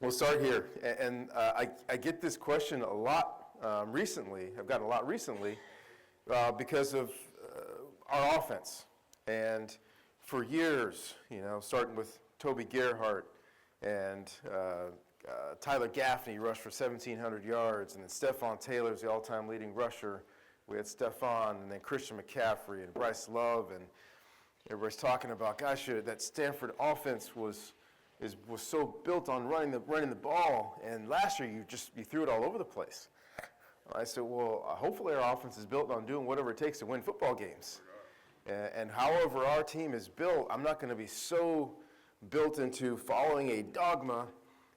We'll start here. And I get this question a lot recently. I've gotten a lot recently because of our offense. And for years, starting with Toby Gerhart and Tyler Gaffney rushed for 1,700 yards, and then Stephon Taylor's the all-time leading rusher. We had Stephon, and then Christian McCaffrey and Bryce Love, and everybody's talking about, gosh, that Stanford offense was so built on running the ball, and last year you threw it all over the place. I said, well, hopefully our offense is built on doing whatever it takes to win football games. And however our team is built, I'm not going to be so built into following a dogma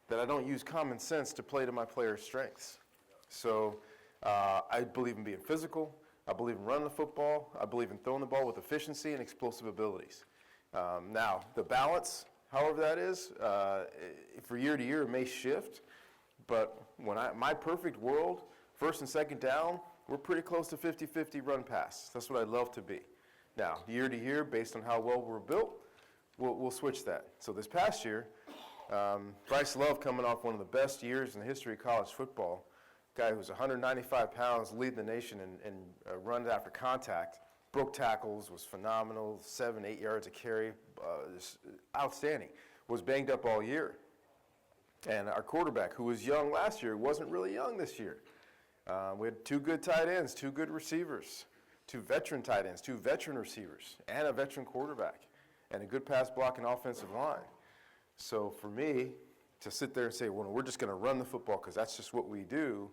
that I don't use common sense to play to my players' strengths. So I believe in being physical. I believe in running the football. I believe in throwing the ball with efficiency and explosive abilities. Now, the balance, however that is, for year to year it may shift, but my perfect world, first and second down, we're pretty close to 50-50 run pass. That's what I'd love to be. Now, year to year, based on how well we're built, we'll switch that. So this past year, Bryce Love coming off one of the best years in the history of college football, guy who's 195 pounds, leading the nation in runs after contact, broke tackles, was phenomenal, 7-8 yards a carry, outstanding, was banged up all year. And our quarterback, who was young last year, wasn't really young this year. We had two good tight ends, two good receivers, two veteran tight ends, two veteran receivers, and a veteran quarterback, and a good pass blocking offensive line. So for me, to sit there and say, well, we're just going to run the football because that's just what we do,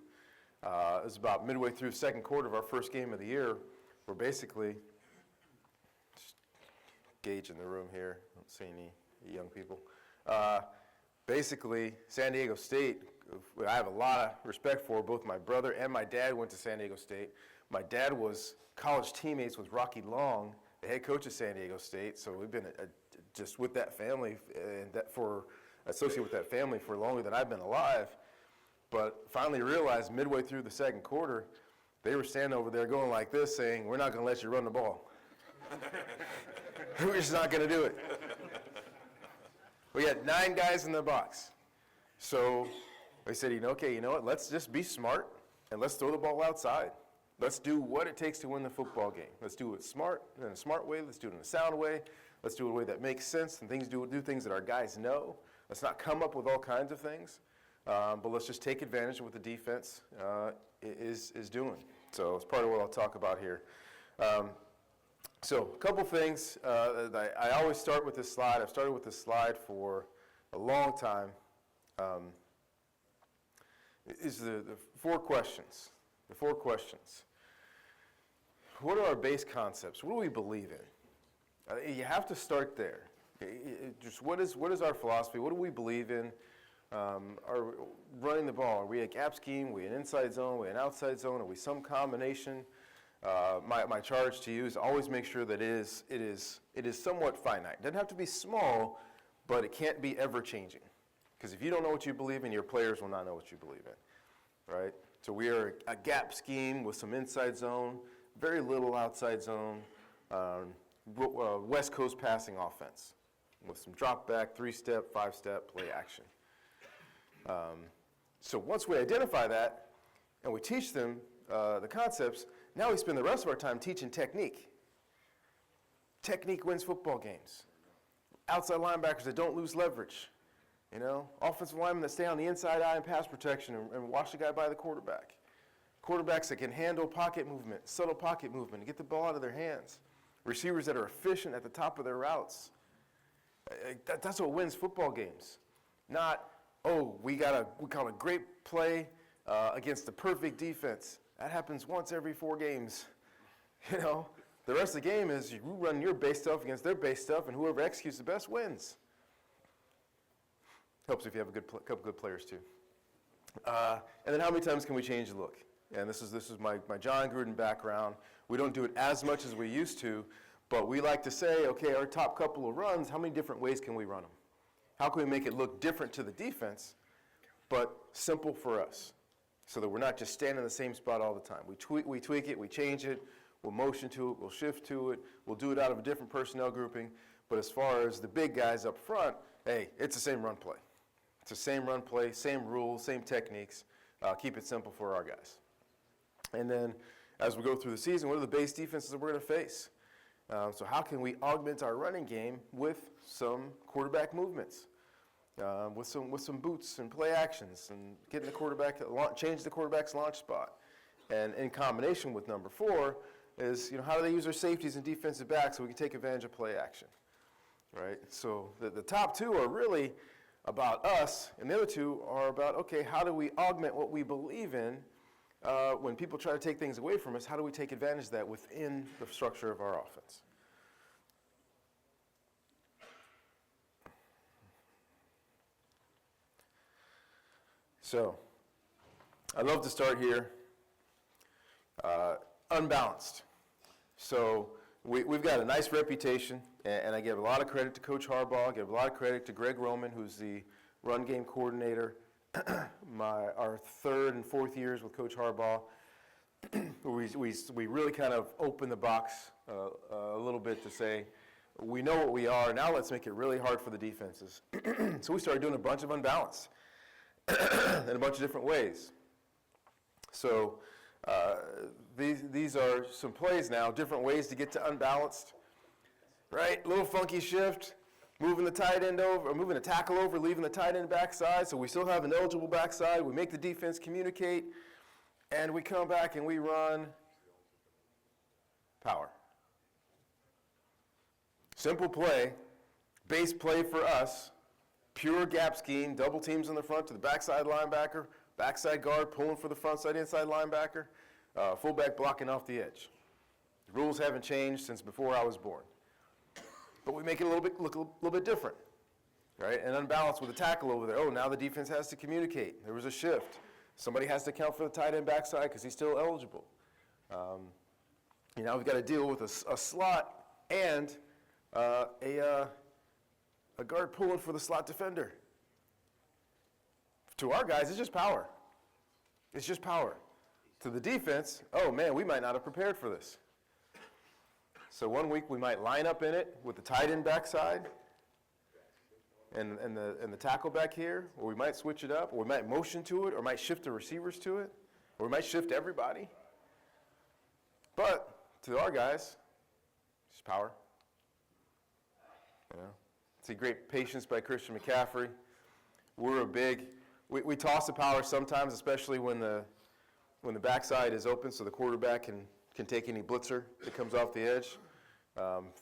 it was about midway through the second quarter of our first game of the year. We're basically, just gauging the room here, I don't see any young people. Basically, San Diego State, I have a lot of respect for. Both my brother and my dad went to San Diego State. My dad was college teammates with Rocky Long, the head coach of San Diego State, so we've been just with that family and associated with that family for longer than I've been alive. But finally realized midway through the second quarter, they were standing over there going like this, saying, we're not going to let you run the ball. We're just not going to do it. We had 9 guys in the box. So they said, okay, you know what, let's just be smart and let's throw the ball outside. Let's do what it takes to win the football game. Let's do it in a smart way. Let's do it in a sound way. Let's do it in a way that makes sense and do things that our guys know. Let's not come up with all kinds of things, but let's just take advantage of what the defense is doing. So it's part of what I'll talk about here. So a couple things. I always start with this slide. I've started with this slide for a long time. Is the 4 questions. The 4 questions. What are our base concepts? What do we believe in? You have to start there. Just what is our philosophy? What do we believe in? Are running the ball? Are we a gap scheme? Are we an inside zone? Are we an outside zone? Are we some combination? My charge to you is always make sure that it is somewhat finite. It doesn't have to be small, but it can't be ever changing. Because if you don't know what you believe in, your players will not know what you believe in, right? So we are a gap scheme with some inside zone, very little outside zone, West Coast passing offense with some drop back, 3-step, 5-step play action. So once we identify that and we teach them the concepts, now we spend the rest of our time teaching technique. Technique wins football games. Outside linebackers that don't lose leverage. Offensive linemen that stay on the inside eye in pass protection and watch the guy by the quarterback. Quarterbacks that can handle pocket movement, subtle pocket movement, and get the ball out of their hands. Receivers that are efficient at the top of their routes. That's what wins football games. Not, we call a great play against the perfect defense. That happens once every 4 games. The rest of the game is you run your base stuff against their base stuff, and whoever executes the best wins. Helps if you have a couple good players too. And then how many times can we change the look? And this is my John Gruden background. We don't do it as much as we used to, but we like to say, okay, our top couple of runs, how many different ways can we run them? How can we make it look different to the defense, but simple for us, so that we're not just standing in the same spot all the time. We tweak it, we change it, we'll motion to it, we'll shift to it, we'll do it out of a different personnel grouping. But as far as the big guys up front, hey, it's the same run play. It's the same run play, same rules, same techniques. Keep it simple for our guys. And then as we go through the season, what are the base defenses that we're going to face? So how can we augment our running game with some quarterback movements, with some boots and play actions, and getting the quarterback, change the quarterback's launch spot. And in combination with number 4 is, how do they use their safeties and defensive backs so we can take advantage of play action, right? So the top 2 are really about us, and the other 2 are about, okay, how do we augment what we believe in when people try to take things away from us? How do we take advantage of that within the structure of our offense? So, I'd love to start here, unbalanced. So, we've got a nice reputation, and I give a lot of credit to Coach Harbaugh. I give a lot of credit to Greg Roman, who's the run game coordinator. Our 3rd and 4th years with Coach Harbaugh, we really kind of opened the box a little bit to say, we know what we are, now let's make it really hard for the defenses. So we started doing a bunch of unbalanced in a bunch of different ways. So these are some plays now, different ways to get to unbalanced, right? Little funky shift, moving the tight end over, or moving the tackle over, leaving the tight end backside, so we still have an eligible backside. We make the defense communicate, and we come back and we run power. Simple play, base play for us, pure gap scheme, double teams in the front to the backside linebacker, backside guard pulling for the front side inside linebacker, fullback blocking off the edge. The rules haven't changed since before I was born. But we make it look a little bit different, right? And unbalanced with the tackle over there. Oh, now the defense has to communicate. There was a shift. Somebody has to account for the tight end backside because he's still eligible. We've got to deal with a slot and a guard pulling for the slot defender. To our guys, it's just power. It's just power. To the defense, oh man, we might not have prepared for this. So one week we might line up in it with the tight end backside and the tackle back here, or we might switch it up, or we might motion to it, or might shift the receivers to it, or we might shift everybody. But to our guys, it's power. See great patience by Christian McCaffrey. We toss the power sometimes, especially when the backside is open, so the quarterback can take any blitzer that comes off the edge.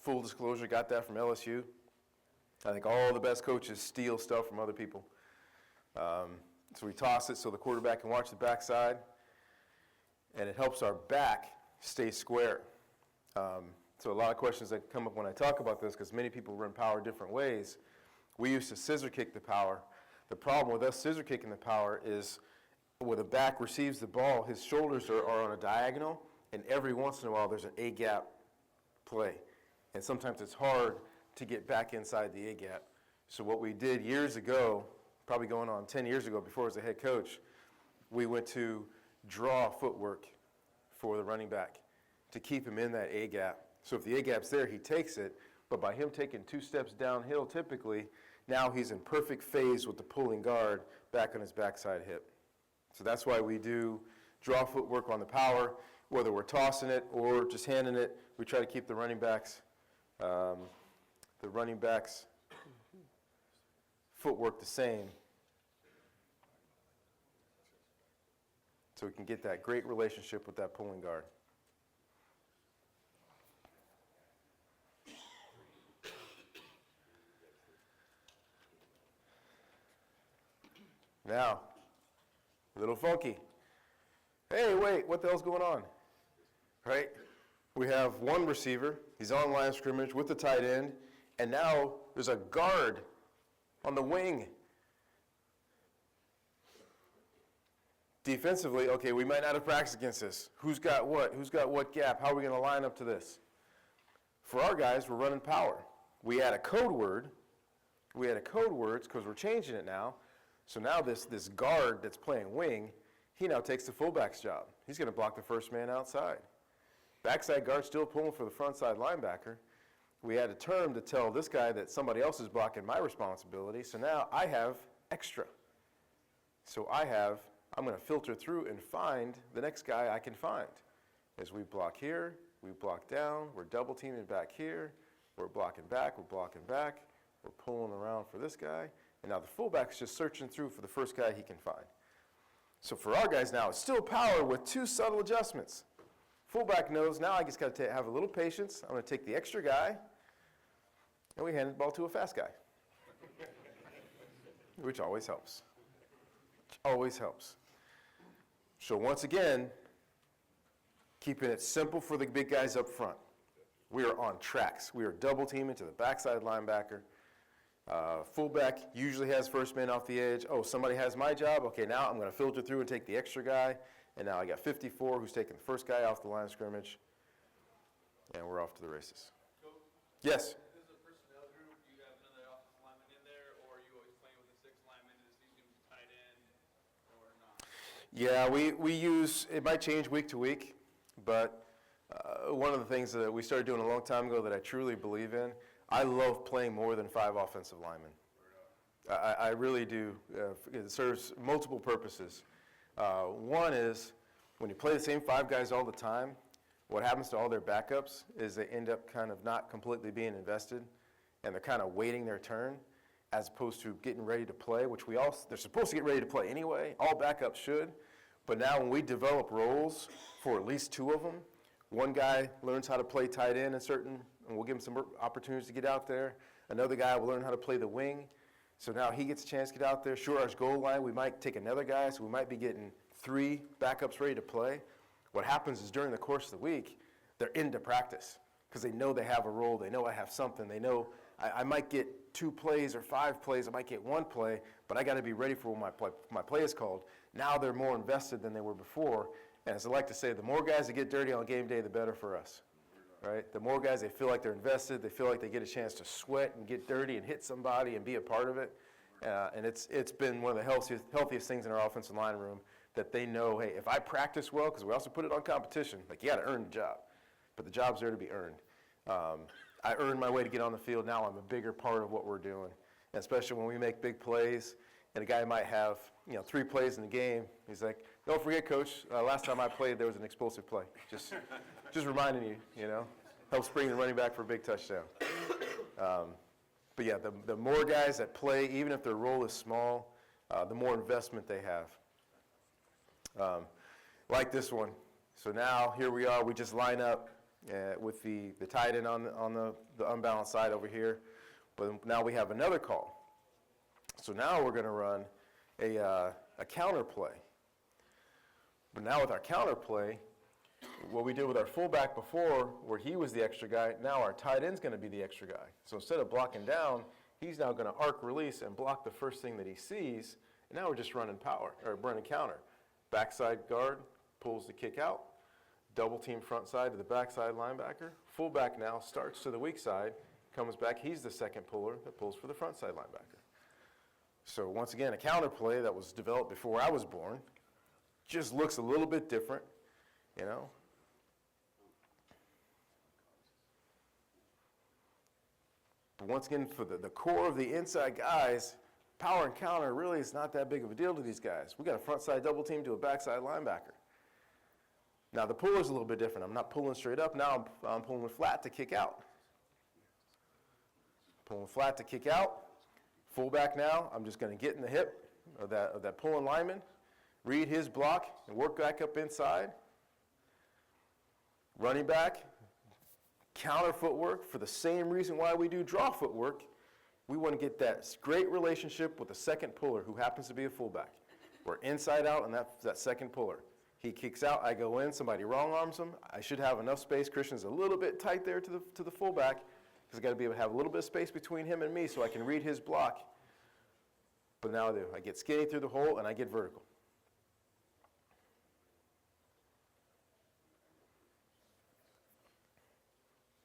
Full disclosure, got that from LSU. I think all the best coaches steal stuff from other people. So we toss it so the quarterback can watch the backside, and it helps our back stay square. So a lot of questions that come up when I talk about this, because many people run power different ways. We used to scissor kick the power. The problem with us scissor kicking the power is when the back receives the ball, his shoulders are on a diagonal, and every once in a while there's an A-gap play. And sometimes it's hard to get back inside the A-gap. So what we did years ago, probably going on 10 years ago before I was a head coach, we went to draw footwork for the running back to keep him in that A-gap. So if the A-gap's there, he takes it, but by him taking 2 steps downhill typically, now he's in perfect phase with the pulling guard back on his backside hip. So that's why we do draw footwork on the power, whether we're tossing it or just handing it. We try to keep the running backs footwork the same, so we can get that great relationship with that pulling guard. Now, a little funky. Hey, wait, what the hell's going on? Right? We have one receiver, he's on line of scrimmage with the tight end, and now there's a guard on the wing. Defensively, okay, we might not have practiced against this. Who's got what? Who's got what gap? How are we going to line up to this? For our guys, we're running power. We add a code word. We add a code words because we're changing it now. So now this guard that's playing wing, he now takes the fullback's job. He's going to block the first man outside. Backside guard still pulling for the front side linebacker. We add a term to tell this guy that somebody else is blocking my responsibility. So now I have extra. So I'm going to filter through and find the next guy I can find. As we block here, we block down, we're double teaming back here, we're blocking back, we're pulling around for this guy, and now the fullback's just searching through for the first guy he can find. So for our guys now, it's still power with 2 subtle adjustments. Fullback knows now I just got to have a little patience. I'm going to take the extra guy, and we hand the ball to a fast guy, which always helps. Always helps. So once again, keeping it simple for the big guys up front. We are on tracks. We are double teaming to the backside linebacker. Fullback usually has first man off the edge. Oh, somebody has my job. Okay, now I'm going to filter through and take the extra guy. And now I got 54 who's taking the first guy off the line of scrimmage. And we're off to the races. Coach, yes? Is this a personnel group? Do you have another offensive lineman in there? Or are you always playing with a 6th lineman and it's usually tight end or not? Yeah, we use, it might change week to week, but one of the things that we started doing a long time ago that I truly believe in, I love playing more than 5 offensive linemen. I really do. It serves multiple purposes. One is when you play the same 5 guys all the time, what happens to all their backups is they end up kind of not completely being invested, and they're kind of waiting their turn as opposed to getting ready to play, which they're supposed to get ready to play anyway. All backups should. But now when we develop roles for at least 2 of them, one guy learns how to play tight end and we'll give him some opportunities to get out there. Another guy will learn how to play the wing. So now he gets a chance to get out there. Sure, our goal line, we might take another guy, so we might be getting 3 backups ready to play. What happens is during the course of the week, they're into practice because they know they have a role. They know I have something. They know I might get 2 plays or 5 plays. I might get 1 play, but I got to be ready for when my play is called. Now they're more invested than they were before. And as I like to say, the more guys that get dirty on game day, the better for us. Right? The more guys, they feel like they're invested. They feel like they get a chance to sweat and get dirty and hit somebody and be a part of it. And it's been one of the healthiest things in our offensive line room that they know, hey, if I practice well, because we also put it on competition, like you got to earn the job. But the job's there to be earned. I earned my way to get on the field. Now I'm a bigger part of what we're doing, and especially when we make big plays. And a guy might have 3 plays in the game. He's like, don't forget, Coach, last time I played, there was an explosive play. Just reminding you, helps bring the running back for a big touchdown. But yeah, the more guys that play, even if their role is small, the more investment they have. Like this one. So now here we are. We just line up with the tight end on the unbalanced side over here. But now we have another call. So now we're going to run a counter play. But now with our counter play, what we did with our fullback before, where he was the extra guy, now our tight end's going to be the extra guy. So instead of blocking down, he's now going to arc release and block the first thing that he sees. And now we're just running running counter. Backside guard pulls the kick out. Double team front side to the backside linebacker. Fullback now starts to the weak side, comes back. He's the second puller that pulls for the front side linebacker. So once again, a counter play that was developed before I was born, just looks a little bit different, But once again, for the core of the inside guys, power and counter really is not that big of a deal to these guys. We got a front side double team to a backside linebacker. Now the pull is a little bit different. I'm not pulling straight up. Now I'm pulling flat to kick out. Pulling flat to kick out. Fullback now, I'm just going to get in the hip of that pulling lineman, read his block, and work back up inside. Running back, counter footwork for the same reason why we do draw footwork. We want to get that great relationship with the second puller who happens to be a fullback. We're inside out on that second puller. He kicks out, I go in, somebody wrong arms him. I should have enough space. Christian's a little bit tight there to the fullback because I've got to be able to have a little bit of space between him and me so I can read his block. But now I get skinny through the hole and I get vertical.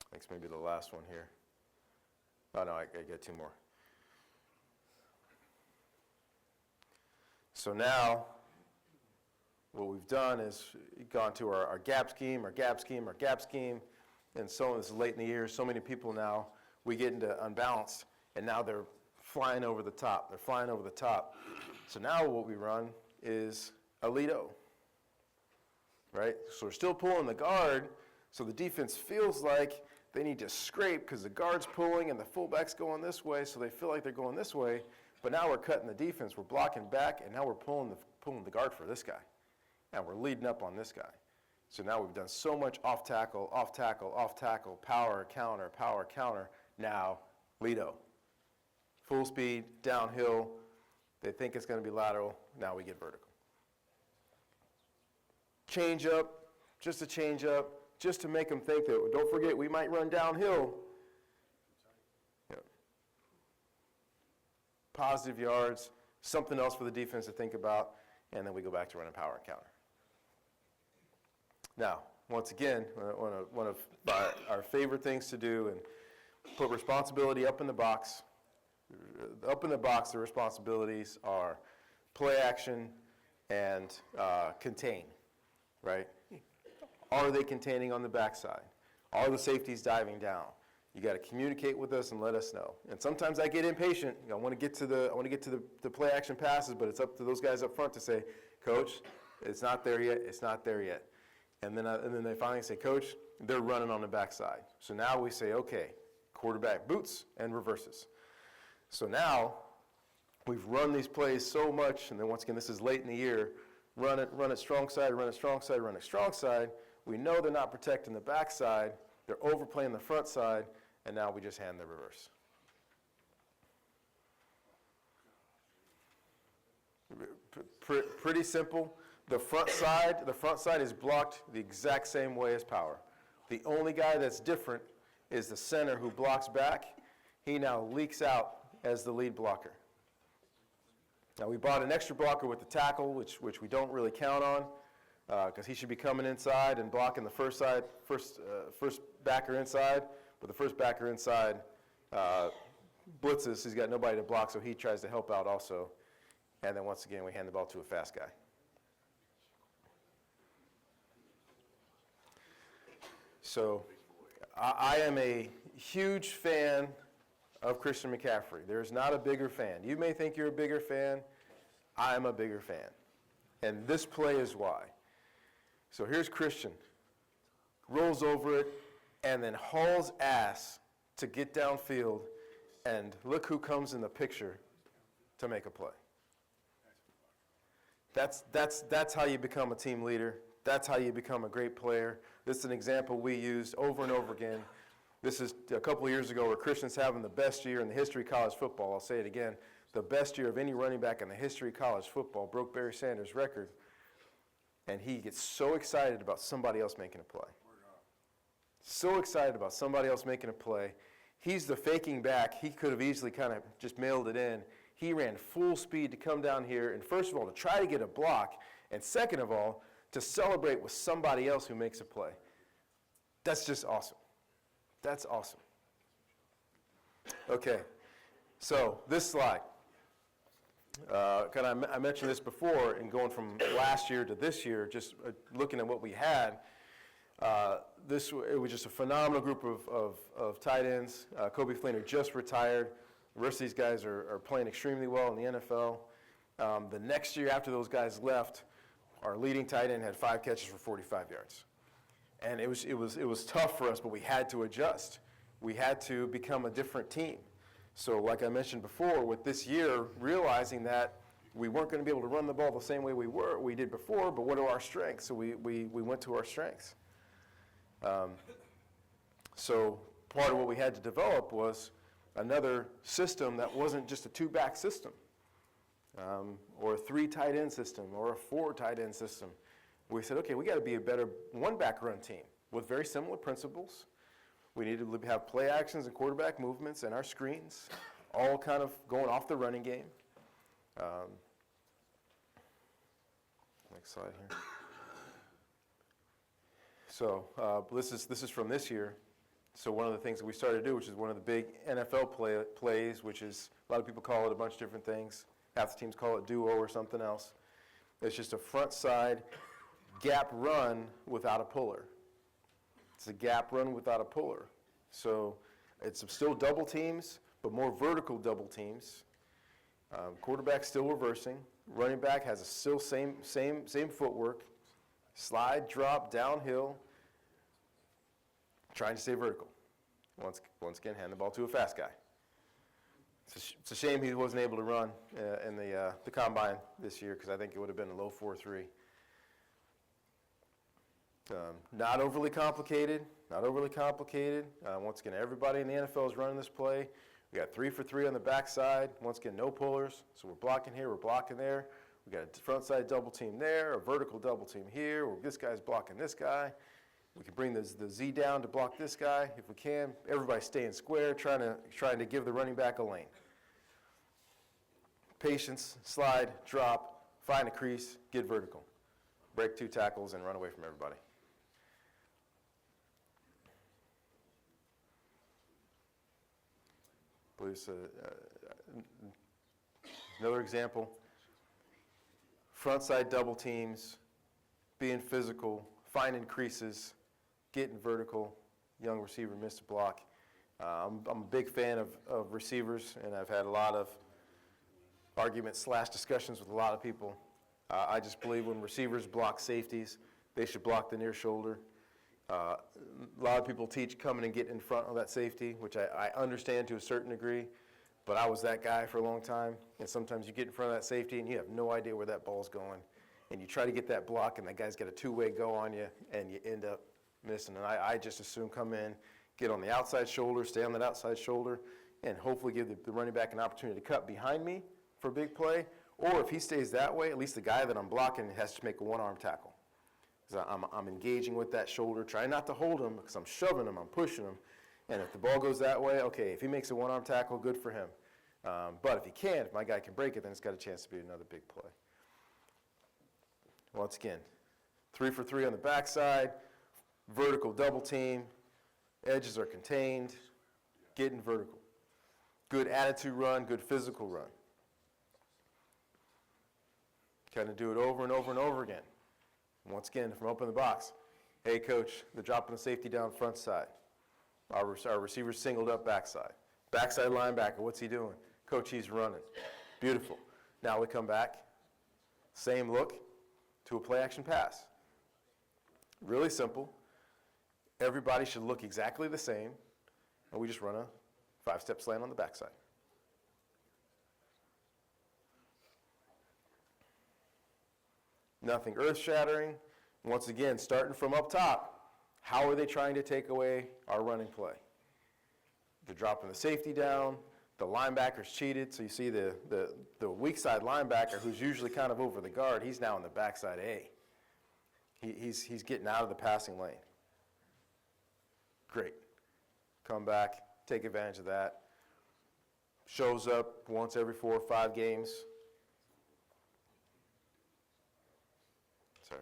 I think it's maybe the last one here. Oh no, I got 2 more. So now, what we've done is gone to our gap scheme, and so this is late in the year. So many people now, we get into unbalanced, and now they're flying over the top. They're flying over the top. So now what we run is a lead-o, right? So we're still pulling the guard, so the defense feels like they need to scrape because the guard's pulling and the fullback's going this way, so they feel like they're going this way. But now we're cutting the defense. We're blocking back, and now we're pulling the guard for this guy. And we're leading up on this guy. So now we've done so much off tackle, off tackle, off tackle, power counter, power counter. Now, lead-o. Full speed, downhill. They think it's going to be lateral. Now we get vertical. Change up, just a change up, just to make them think that, don't forget, we might run downhill. Yep. Positive yards, something else for the defense to think about, and then we go back to running power and counter. Now, once again, one of our favorite things to do, and put responsibility up in the box. Up in the box, the responsibilities are play action and contain, right? Are they containing on the backside? Are the safeties diving down? You got to communicate with us and let us know. And sometimes I get impatient. I want to get to the play action passes, but it's up to those guys up front to say, Coach, it's not there yet. It's not there yet. And then they finally say, Coach, they're running on the backside. So now we say, okay, quarterback boots and reverses. So now we've run these plays so much, and then once again, this is late in the year, run it strong side, run it strong side, run it strong side. We know they're not protecting the backside. They're overplaying the front side, and now we just hand the reverse. Pretty simple. The front side is blocked the exact same way as power. The only guy that's different is the center who blocks back. He now leaks out as the lead blocker. Now we bought an extra blocker with the tackle, which we don't really count on, because he should be coming inside and blocking the first backer inside. But the first backer inside blitzes. He's got nobody to block, so he tries to help out also. And then once again, we hand the ball to a fast guy. So I am a huge fan of Christian McCaffrey. There's not a bigger fan. You may think you're a bigger fan. I'm a bigger fan. And this play is why. So here's Christian. Rolls over it and then hauls ass to get downfield. And look who comes in the picture to make a play. That's how you become a team leader. That's how you become a great player. This is an example we used over and over again. This is a couple of years ago where Christian's having the best year in the history of college football. I'll say it again. The best year of any running back in the history of college football. Broke Barry Sanders' record. And he gets so excited about somebody else making a play. So excited about somebody else making a play. He's the faking back. He could have easily kind of just mailed it in. He ran full speed to come down here, and first of all, to try to get a block, and second of all, to celebrate with somebody else who makes a play. That's just awesome. That's awesome. Okay, so this slide. I mentioned this before, and going from last year to this year, just looking at what we had, it was just a phenomenal group of tight ends. Kobe Fleener just retired. The rest of these guys are playing extremely well in the NFL. The next year after those guys left, our leading tight end had 5 catches for 45 yards. And it was tough for us, but we had to adjust. We had to become a different team. So like I mentioned before, with this year, realizing that we weren't going to be able to run the ball the same way we did before, but what are our strengths? So we went to our strengths. So part of what we had to develop was another system that wasn't just a 2-back system, or a 3 tight end system, or a 4 tight end system. We said, okay, we got to be a better 1-back run team with very similar principles. We need to have play actions and quarterback movements and our screens, all kind of going off the running game. Next slide here. So this is from this year. So one of the things that we started to do, which is one of the big NFL plays, which is a lot of people call it a bunch of different things. Half the teams call it duo or something else. It's just a front side gap run without a puller. It's a gap run without a puller. So it's still double teams, but more vertical double teams. Quarterback still reversing. Running back has a still same footwork. Slide, drop, downhill. Trying to stay vertical. Once again, hand the ball to a fast guy. It's a shame he wasn't able to run in the combine this year, because I think it would have been a low 4.3. Not overly complicated. Once again, everybody in the NFL is running this play. We got 3 for 3 on the backside. Once again, no pullers. So we're blocking here, we're blocking there. We got a front side double team there, a vertical double team here, where this guy's blocking this guy. We can bring the Z down to block this guy if we can. Everybody staying square, trying to give the running back a lane. Patience, slide, drop, find a crease, get vertical. Break 2 tackles and run away from everybody. Please, another example. Front side double teams, being physical, finding creases, getting vertical. Young receiver missed a block. I'm a big fan of receivers, and I've had a lot of arguments / discussions with a lot of people. I just believe when receivers block safeties, they should block the near shoulder. A lot of people teach coming and get in front of that safety, which I understand to a certain degree, but I was that guy for a long time, and sometimes you get in front of that safety and you have no idea where that ball's going, and you try to get that block and that guy's got a two-way go on you, and you end up missing. And I just assume come in, get on the outside shoulder, stay on that outside shoulder, and hopefully give the running back an opportunity to cut behind me for a big play, or if he stays that way, at least the guy that I'm blocking has to make a one-arm tackle. Because I'm engaging with that shoulder, trying not to hold him because I'm shoving him, I'm pushing him. And if the ball goes that way, okay, if he makes a one-arm tackle, good for him. But if he can't, if my guy can break it, then it's got a chance to be another big play. Once again, 3 for 3 on the backside, vertical double team, edges are contained, getting vertical. Good attitude run, good physical run. Kind of do it over and over and over again. Once again, from open the box. Hey, coach, they're dropping the safety down front side. Our receiver singled up backside. Backside linebacker, what's he doing? Coach, he's running. Beautiful. Now we come back, same look to a play action pass. Really simple. Everybody should look exactly the same, and we just run a 5-step slant on the backside. Nothing earth-shattering. Once again, starting from up top, how are they trying to take away our running play? They're dropping the safety down. The linebacker's cheated, so you see the weak side linebacker, who's usually kind of over the guard, he's now in the backside A. He's getting out of the passing lane. Great. Come back, take advantage of that. Shows up once every 4 or 5 games. Sorry.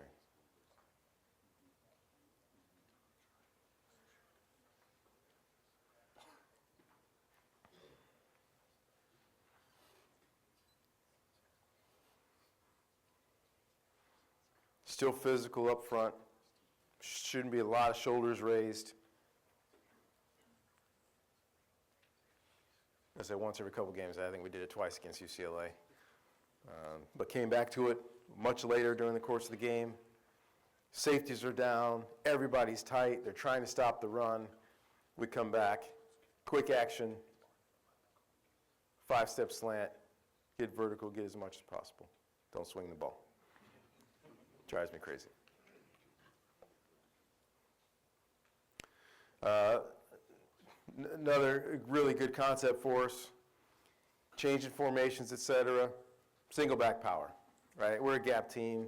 Still physical up front. Shouldn't be a lot of shoulders raised. I say once every couple games. I think we did it twice against UCLA. But came back to it much later during the course of the game. Safeties are down. Everybody's tight. They're trying to stop the run. We come back. Quick action. 5-step slant. Get vertical. Get as much as possible. Don't swing the ball. Drives me crazy. Another really good concept for us, changing formations, etc. Single back power, right? We're a gap team.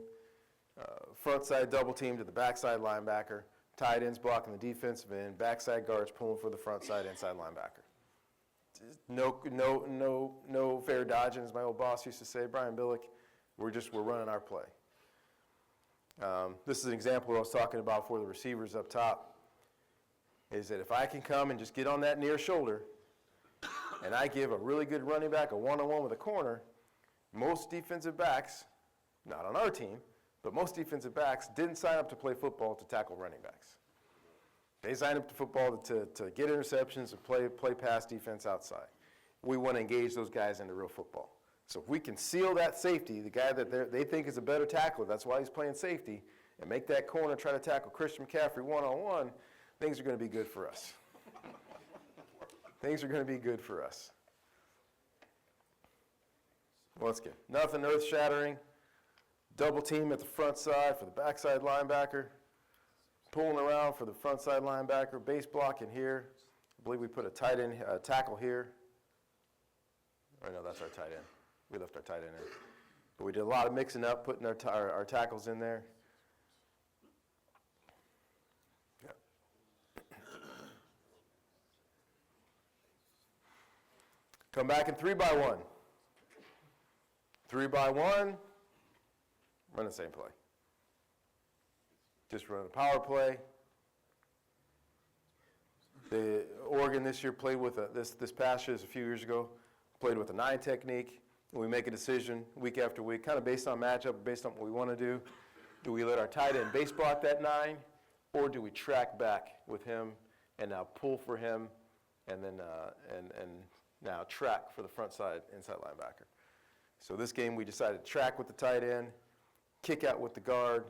Front side double team to the backside linebacker. Tight ends blocking the defensive end. Backside guards pulling for the front side inside linebacker. No fair dodging, as my old boss used to say, Brian Billick. We're running our play. This is an example I was talking about for the receivers up top, is that if I can come and just get on that near shoulder and I give a really good running back a one-on-one with a corner, most defensive backs, not on our team, but most defensive backs didn't sign up to play football to tackle running backs. They signed up to football to get interceptions and play pass defense outside. we want to engage those guys into real football. So if we can seal that safety, the guy that they think is a better tackler, that's why he's playing safety, and make that corner try to tackle Christian McCaffrey one-on-one, things are going to be good for us. Things are going to be good for us. Well, let's get nothing earth-shattering. Double team at the front side for the backside linebacker. Pulling around for the front side linebacker. Base block in here. I believe we put a tight end tackle here. Or no, that's our tight end. We left our tight end in. But we did a lot of mixing up, putting our tackles in there. Come back in 3-by-1. 3-by-1, run the same play. Just run a power play. The Oregon this year played with this past year, a few years ago, played with a 9 technique. And we make a decision week after week, kind of based on matchup, based on what we want to do. Do we let our tight end base block that 9, or do we track back with him and now pull for him, and then now track for the front side inside linebacker? So this game we decided to track with the tight end, kick out with the guard,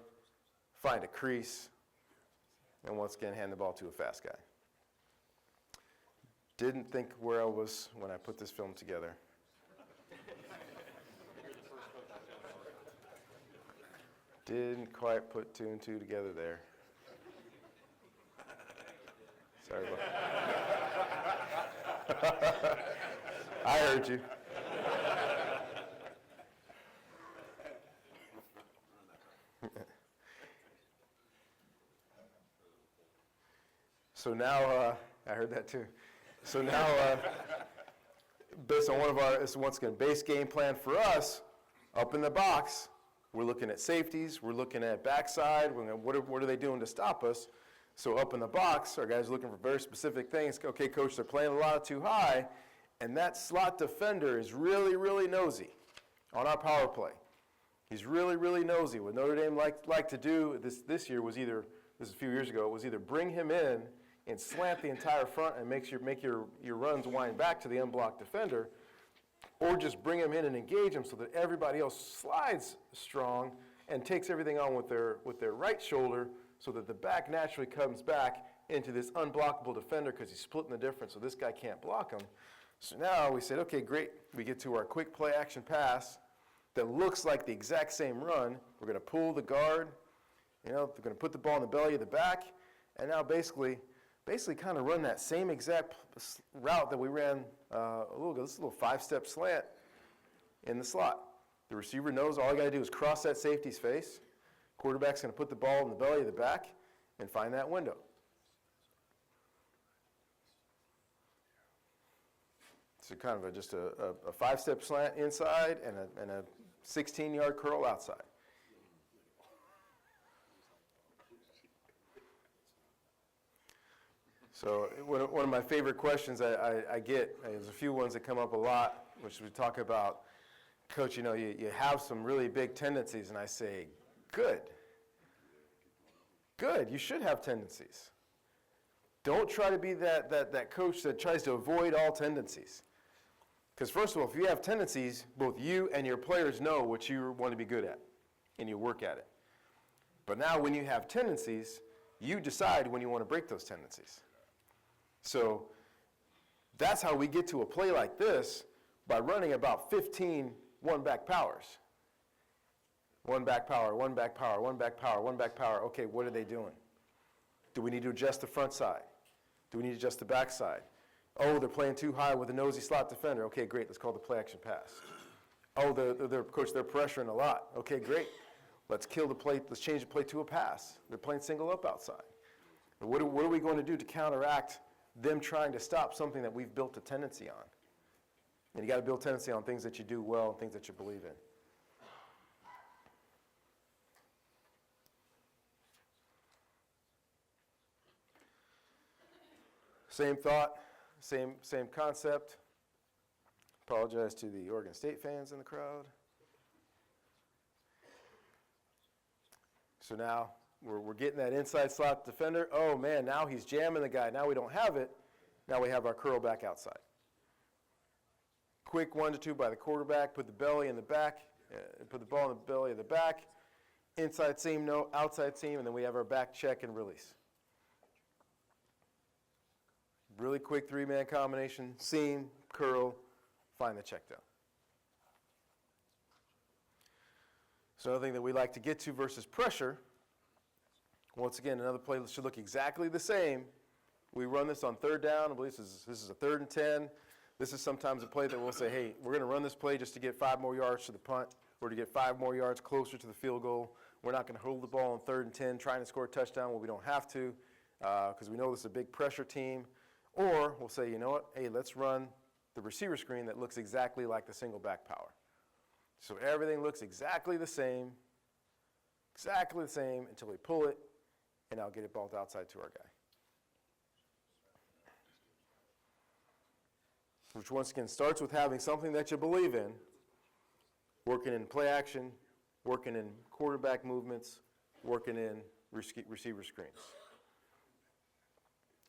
find a crease, and once again hand the ball to a fast guy. Didn't think where I was when I put this film together. Didn't quite put 2 and 2 together there. Sorry about that. I heard you. So now, I heard that too. So now, based on one of our, it's once again, base game plan for us, up in the box, we're looking at safeties, we're looking at backside, what are they doing to stop us? So up in the box, our guys are looking for very specific things. Okay, coach, they're playing a lot too high, and that slot defender is really, really nosy on our power play. He's really, really nosy. What Notre Dame liked to do this year was either, this is a few years ago, was either bring him in and slant the entire front and make your runs wind back to the unblocked defender, or just bring him in and engage him so that everybody else slides strong and takes everything on with their right shoulder so that the back naturally comes back into this unblockable defender because he's splitting the difference, so this guy can't block him. So now we said, okay, great. We get to our quick play action pass that looks like the exact same run. We're going to pull the guard. They're going to put the ball in the belly of the back, and now basically kind of run that same exact route that we ran a little ago. This is a little 5-step slant in the slot. The receiver knows all you got to do is cross that safety's face. Quarterback's going to put the ball in the belly of the back and find that window. So kind of just a 5-step slant inside and a 16-yard curl outside. So one of my favorite questions I get, there's a few ones that come up a lot, which we talk about, Coach, you have some really big tendencies, and I say, good. Good, you should have tendencies. Don't try to be that coach that tries to avoid all tendencies. Because first of all, if you have tendencies, both you and your players know what you want to be good at, and you work at it. But now when you have tendencies, you decide when you want to break those tendencies. So that's how we get to a play like this, by running about 15 one-back powers. One back power, one back power, one back power, one back power. Okay, what are they doing? Do we need to adjust the front side? Do we need to adjust the back side? Oh, they're playing too high with a nosy slot defender. Okay, great, let's call the play action pass. Oh, coach, they're pressuring a lot. Okay, great. Let's kill the play, let's change the play to a pass. They're playing single up outside. What are we going to do to counteract them trying to stop something that we've built a tendency on? And you got to build tendency on things that you do well and things that you believe in. Same thought, same concept. Apologize to the Oregon State fans in the crowd. So now we're getting that inside slot defender. Oh man, now he's jamming the guy. Now we don't have it. Now we have our curl back outside. quick 1 to 2 by the quarterback, put the belly in the back, put the ball in the belly of the back, inside seam, no, outside seam, and then we have our back check and release. Really quick 3-man combination, seam, curl, find the check down. So another thing that we like to get to versus pressure, once again, another play that should look exactly the same. We run this on 3rd down. I believe this is a 3rd and 10. This is sometimes a play that we'll say, hey, we're going to run this play just to get 5 more yards to the punt or to get 5 more yards closer to the field goal. We're not going to hold the ball on 3rd and 10 trying to score a touchdown when we don't have to because we know this is a big pressure team. Or we'll say, you know what, hey, let's run the receiver screen that looks exactly like the single back power. So everything looks exactly the same until we pull it, and I'll get it balled outside to our guy. Which once again starts with having something that you believe in, working in play action, working in quarterback movements, working in receiver screens.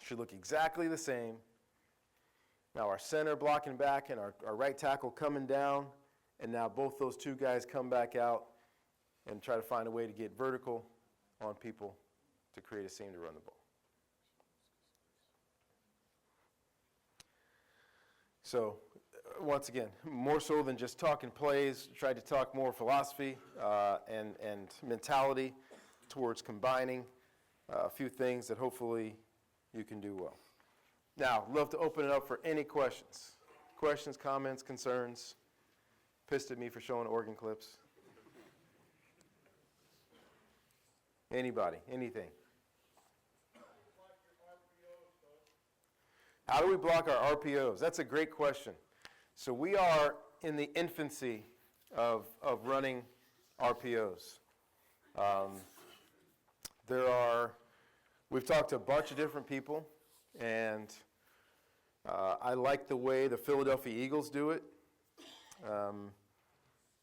Should look exactly the same. Now our center blocking back and our right tackle coming down, and now both those two guys come back out and try to find a way to get vertical on people to create a seam to run the ball. So once again, more so than just talking plays, tried to talk more philosophy and mentality towards combining a few things that hopefully you can do well. Now, love to open it up for any questions. Questions, comments, concerns. Pissed at me for showing organ clips. Anybody, anything. How do we block our RPOs? That's a great question. So we are in the infancy of running RPOs. We've talked to a bunch of different people, and I like the way the Philadelphia Eagles do it.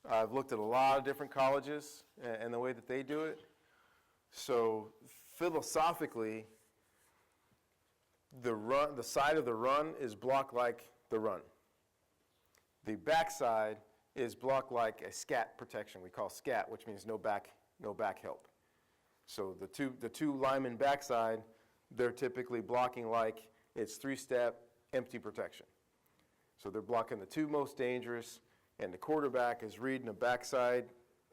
I've looked at a lot of different colleges and the way that they do it. So philosophically, the side of the run is blocked like the run. The backside is blocked like a scat protection. We call scat, which means no back help. So the two linemen backside, they're typically blocking like it's 3-step empty protection. So they're blocking the two most dangerous, and the quarterback is reading a backside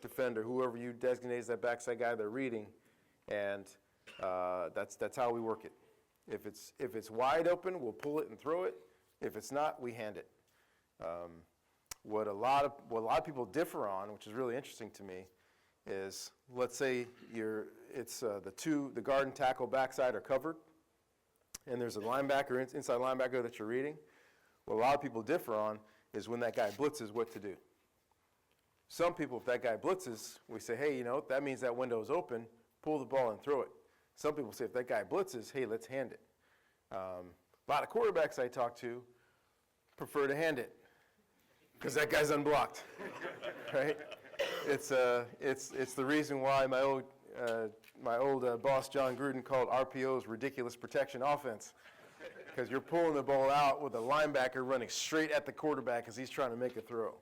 defender, whoever you designate as that backside guy they're reading, and that's how we work it. If it's wide open, we'll pull it and throw it. If it's not, we hand it. What a lot of people differ on, which is really interesting to me, is let's say the guard and tackle backside are covered, and there's a linebacker, inside linebacker that you're reading. What a lot of people differ on is when that guy blitzes, what to do. Some people, if that guy blitzes, we say, hey, that means that window is open, pull the ball and throw it. Some people say if that guy blitzes, hey, let's hand it. A lot of quarterbacks I talk to prefer to hand it because that guy's unblocked, right? It's the reason why my old boss John Gruden called RPOs ridiculous protection offense, because you're pulling the ball out with a linebacker running straight at the quarterback as he's trying to make a throw.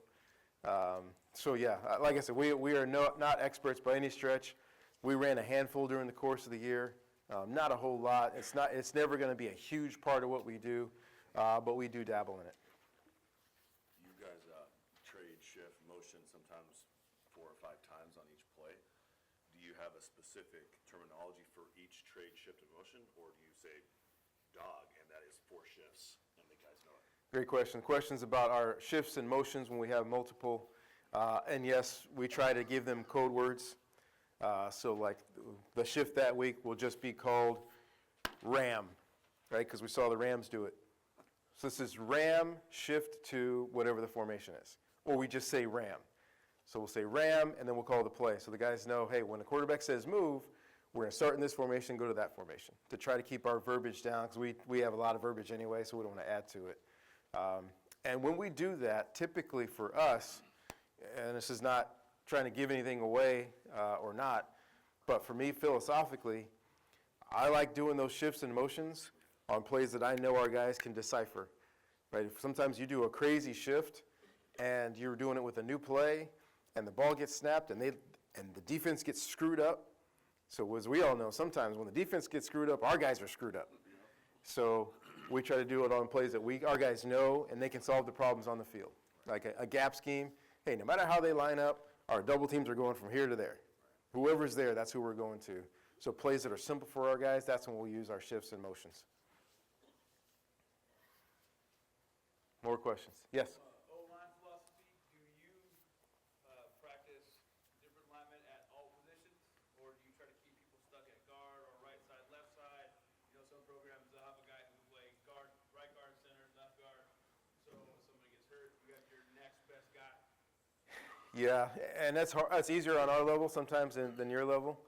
So yeah, like I said, we are not experts by any stretch. We ran a handful during the course of the year, not a whole lot. It's never going to be a huge part of what we do, but we do dabble in it. You guys trade shift motion sometimes 4 or 5 times on each play. Do you have a specific terminology for each trade shift of motion, or do you say dog and that is 4 shifts and the guys know it? Great question. Questions about our shifts and motions when we have multiple, and yes, we try to give them code words. So like the shift that week will just be called Ram, right? Because we saw the Rams do it. So this is Ram shift to whatever the formation is. Or we just say Ram. So we'll say Ram, and then we'll call the play. So the guys know, hey, when the quarterback says move, we're going to start in this formation, go to that formation, to try to keep our verbiage down, because we have a lot of verbiage anyway, so we don't want to add to it. And when we do that, typically for us, and this is not trying to give anything away or not, but for me, philosophically, I like doing those shifts and motions on plays that I know our guys can decipher. Right? Sometimes you do a crazy shift, and you're doing it with a new play, and the ball gets snapped, and the defense gets screwed up. So as we all know, sometimes when the defense gets screwed up, our guys are screwed up. So we try to do it on plays that our guys know, and they can solve the problems on the field. Like a gap scheme, hey, no matter how they line up, our double teams are going from here to there. Whoever's there, that's who we're going to. So plays that are simple for our guys, that's when we'll use our shifts and motions. More questions? Yes? O-line philosophy, do you practice different linemen at all positions, or do you try to keep people stuck at guard or right side, left side? You know, some programs will have a guy who play guard, right guard, center, left guard. So if somebody gets hurt, you got your next best guy. Yeah, and that's hard. That's easier on our level sometimes than your level.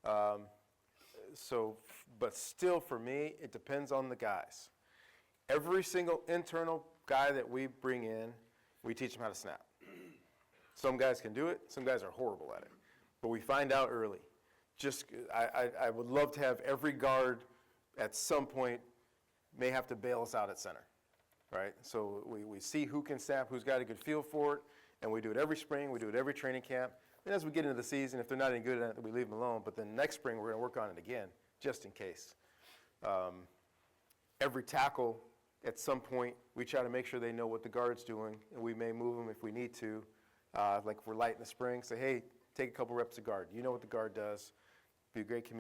But still, for me, it depends on the guys. Every single internal guy that we bring in, we teach them how to snap. Some guys can do it. Some guys are horrible at it. But we find out early. I would love to have every guard at some point may have to bail us out at center, right? So we see who can snap, who's got a good feel for it, and we do it every spring. We do it every training camp. And as we get into the season, if they're not any good at it, we leave them alone. But then next spring, we're going to work on it again, just in case. Every tackle, at some point, we try to make sure they know what the guard's doing, and we may move them if we need to. Like if we're light in the spring, say, hey, take a couple reps of guard. You know what the guard does. Be great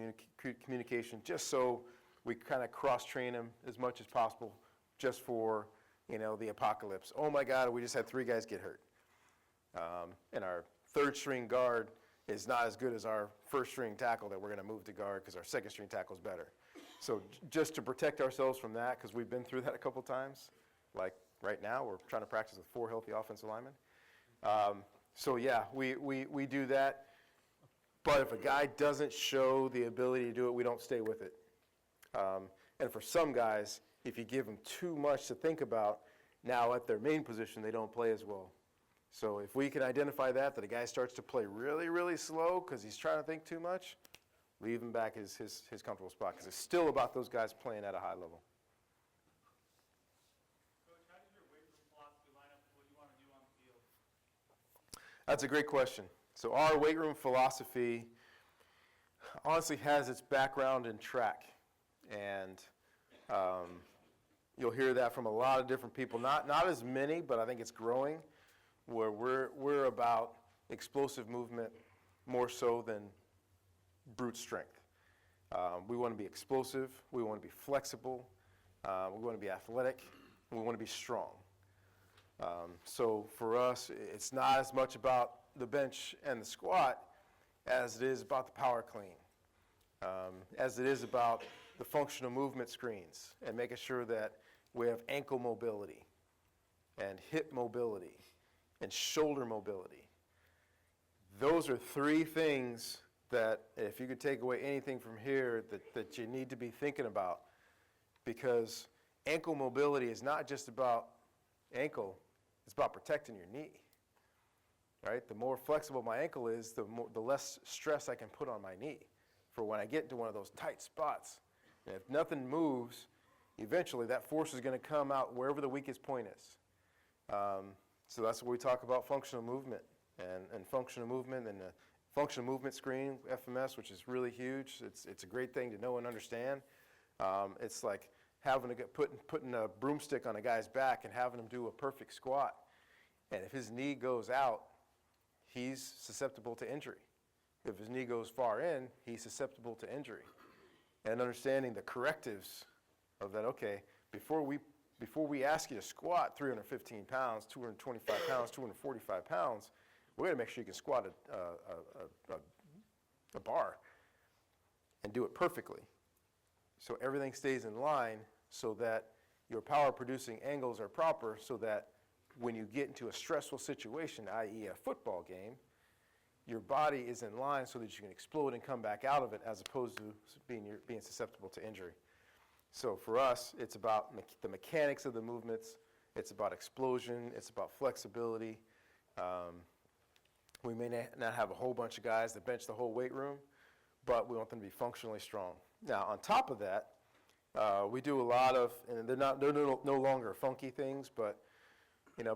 communication, just so we kind of cross-train them as much as possible, just for, the apocalypse. Oh my God, we just had 3 guys get hurt. And our third-string guard is not as good as our first-string tackle that we're going to move to guard because our second-string tackle is better. So just to protect ourselves from that, because we've been through that a couple times, like right now, we're trying to practice with 4 healthy offensive linemen. So yeah, we do that. But if a guy doesn't show the ability to do it, we don't stay with it. And for some guys, if you give them too much to think about, now at their main position, they don't play as well. So if we can identify that a guy starts to play really, really slow because he's trying to think too much, leave him back his comfortable spot, because it's still about those guys playing at a high level. Coach, how does your weight room philosophy line up with what you want to do on the field? That's a great question. So our weight room philosophy honestly has its background in track. And you'll hear that from a lot of different people. Not as many, but I think it's growing, where we're about explosive movement more so than brute strength. We want to be explosive, we want to be flexible, we want to be athletic, and we want to be strong. So for us, it's not as much about the bench and the squat as it is about the power clean, as it is about the functional movement screens and making sure that we have ankle mobility and hip mobility and shoulder mobility. Those are 3 things that, if you could take away anything from here, that you need to be thinking about, because ankle mobility is not just about ankle, it's about protecting your knee, right? The more flexible my ankle is, the less stress I can put on my knee for when I get into one of those tight spots. And if nothing moves, eventually that force is going to come out wherever the weakest point is. So that's what we talk about, functional movement and functional movement and the functional movement screen, FMS, which is really huge. It's a great thing to know and understand. It's like putting a broomstick on a guy's back and having him do a perfect squat. And if his knee goes out, he's susceptible to injury. If his knee goes far in, he's susceptible to injury. And understanding the correctives of that, okay, before we ask you to squat 315 pounds, 225 pounds, 245 pounds, we're going to make sure you can squat a bar and do it perfectly. So everything stays in line so that your power producing angles are proper, so that when you get into a stressful situation, i.e. a football game, your body is in line so that you can explode and come back out of it, as opposed to being susceptible to injury. So for us, it's about the mechanics of the movements. It's about explosion. It's about flexibility. We may not have a whole bunch of guys that bench the whole weight room, but we want them to be functionally strong. Now, on top of that, we do a lot of, and they're no longer funky things, but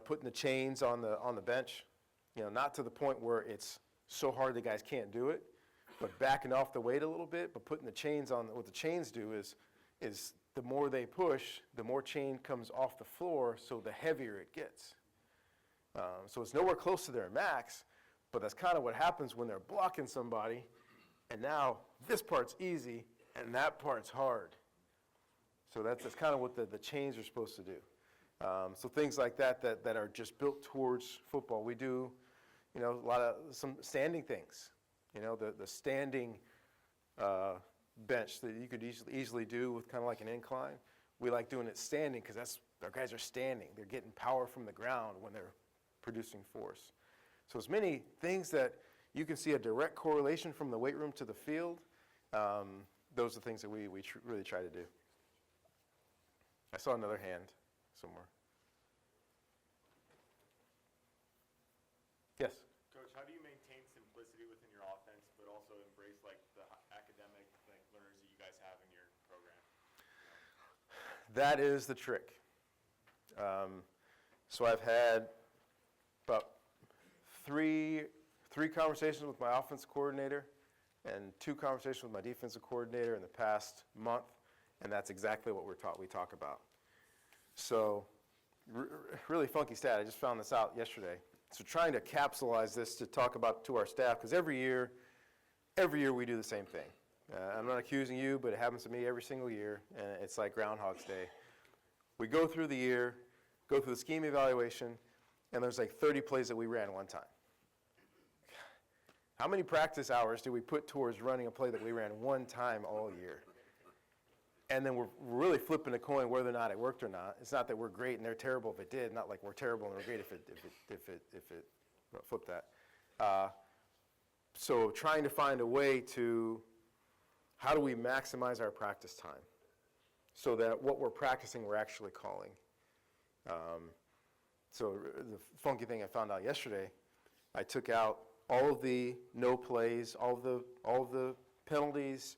putting the chains on the bench, not to the point where it's so hard the guys can't do it, but backing off the weight a little bit, but putting the chains on. What the chains do is the more they push, the more chain comes off the floor, so the heavier it gets. So it's nowhere close to their max, but that's kind of what happens when they're blocking somebody, and now this part's easy, and that part's hard. So that's kind of what the chains are supposed to do. So things like that are just built towards football. We do, a lot of some standing things. The standing bench that you could easily do with kind of like an incline. We like doing it standing because our guys are standing. They're getting power from the ground when they're producing force. So as many things that you can see a direct correlation from the weight room to the field, those are things that we really try to do. I saw another hand somewhere. Yes? Coach, how do you maintain simplicity within your offense, but also embrace like the academic learners that you guys have in your program? That is the trick. So I've had about three conversations with my offensive coordinator and 2 conversations with my defensive coordinator in the past month, and that's exactly what we talk about. So really funky stat. I just found this out yesterday. So trying to capsulize this to talk about to our staff, because every year we do the same thing. I'm not accusing you, but it happens to me every single year, and it's like Groundhog's Day. We go through the year, go through the scheme evaluation, and there's like 30 plays that we ran one time. How many practice hours do we put towards running a play that we ran one time all year? And then we're really flipping a coin whether or not it worked or not. It's not that we're great and they're terrible if it did, not like we're terrible and we're great if it flip that. So trying to find a way to, how do we maximize our practice time so that what we're practicing we're actually calling. So the funky thing I found out yesterday, I took out all of the no plays, all of the penalties,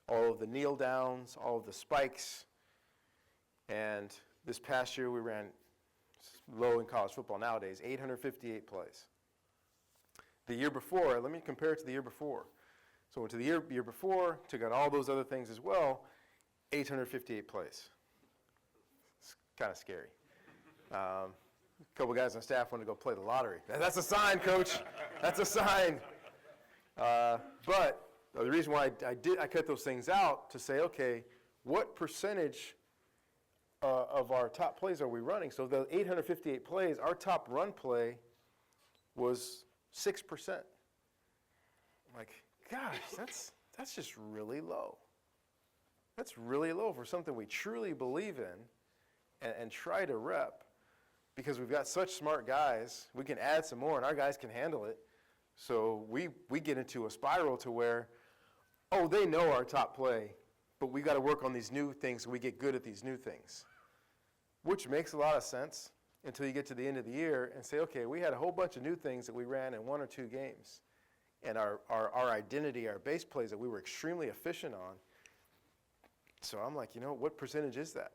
all of the kneel downs, all of the spikes, and this past year we ran low in college football nowadays, 858 plays. The year before, let me compare it to the year before. So went to the year before, took out all those other things as well, 858 plays. It's kind of scary. A couple guys on staff wanted to go play the lottery. That's a sign, Coach. That's a sign. But the reason why I cut those things out to say, okay, what percentage of our top plays are we running? So the 858 plays, our top run play was 6%. I'm like, gosh, that's just really low. That's really low for something we truly believe in and try to rep, because we've got such smart guys. We can add some more, and our guys can handle it. So we get into a spiral to where, oh, they know our top play, but we got to work on these new things so we get good at these new things, which makes a lot of sense until you get to the end of the year and say, okay, we had a whole bunch of new things that we ran in 1 or 2 games, and our identity, our base plays that we were extremely efficient on. So I'm like, what percentage is that?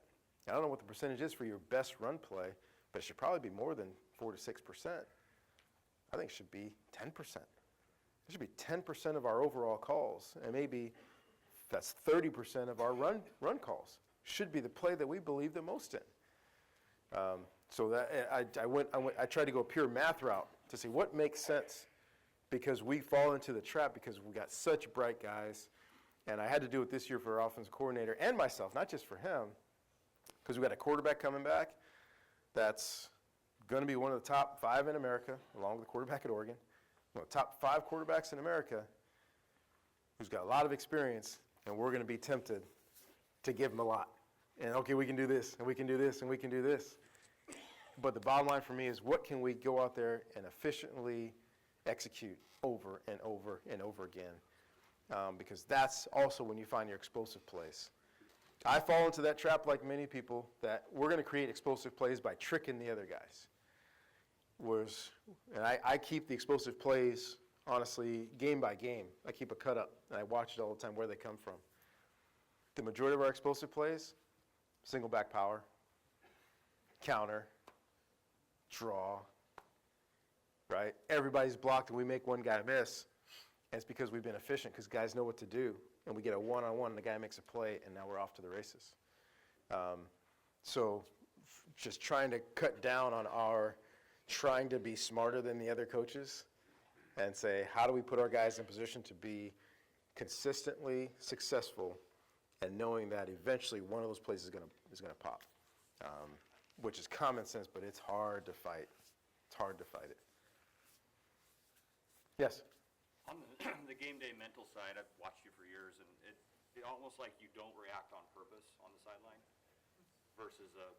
I don't know what the percentage is for your best run play, but it should probably be more than 4 to 6%. I think it should be 10%. It should be 10% of our overall calls, and maybe that's 30% of our run calls. Should be the play that we believe the most in. So that I tried to go a pure math route to see what makes sense, because we fall into the trap because we got such bright guys, and I had to do it this year for our offensive coordinator and myself, not just for him, because we got a quarterback coming back that's going to be one of the top 5 in America, along with the quarterback at Oregon. One of the top 5 quarterbacks in America who's got a lot of experience, and we're going to be tempted to give him a lot. And, okay, we can do this, and we can do this, and we can do this. But the bottom line for me is, what can we go out there and efficiently execute over and over and over again? Because that's also when you find your explosive plays. I fall into that trap like many people, that we're going to create explosive plays by tricking the other guys. And I keep the explosive plays, honestly, game by game. I keep a cut up, and I watch it all the time where they come from. The majority of our explosive plays, single back power, counter, draw, right? Everybody's blocked and we make one guy miss. And it's because we've been efficient, because guys know what to do. And we get a one-on-one and the guy makes a play and now we're off to the races. So just trying to cut down on our trying to be smarter than the other coaches and say, how do we put our guys in position to be consistently successful and knowing that eventually one of those plays is gonna pop, which is common sense, but it's hard to fight. It's hard to fight it. Yes? On the game day mental side, I've watched you for years, and it almost like you don't react on purpose on the sideline versus a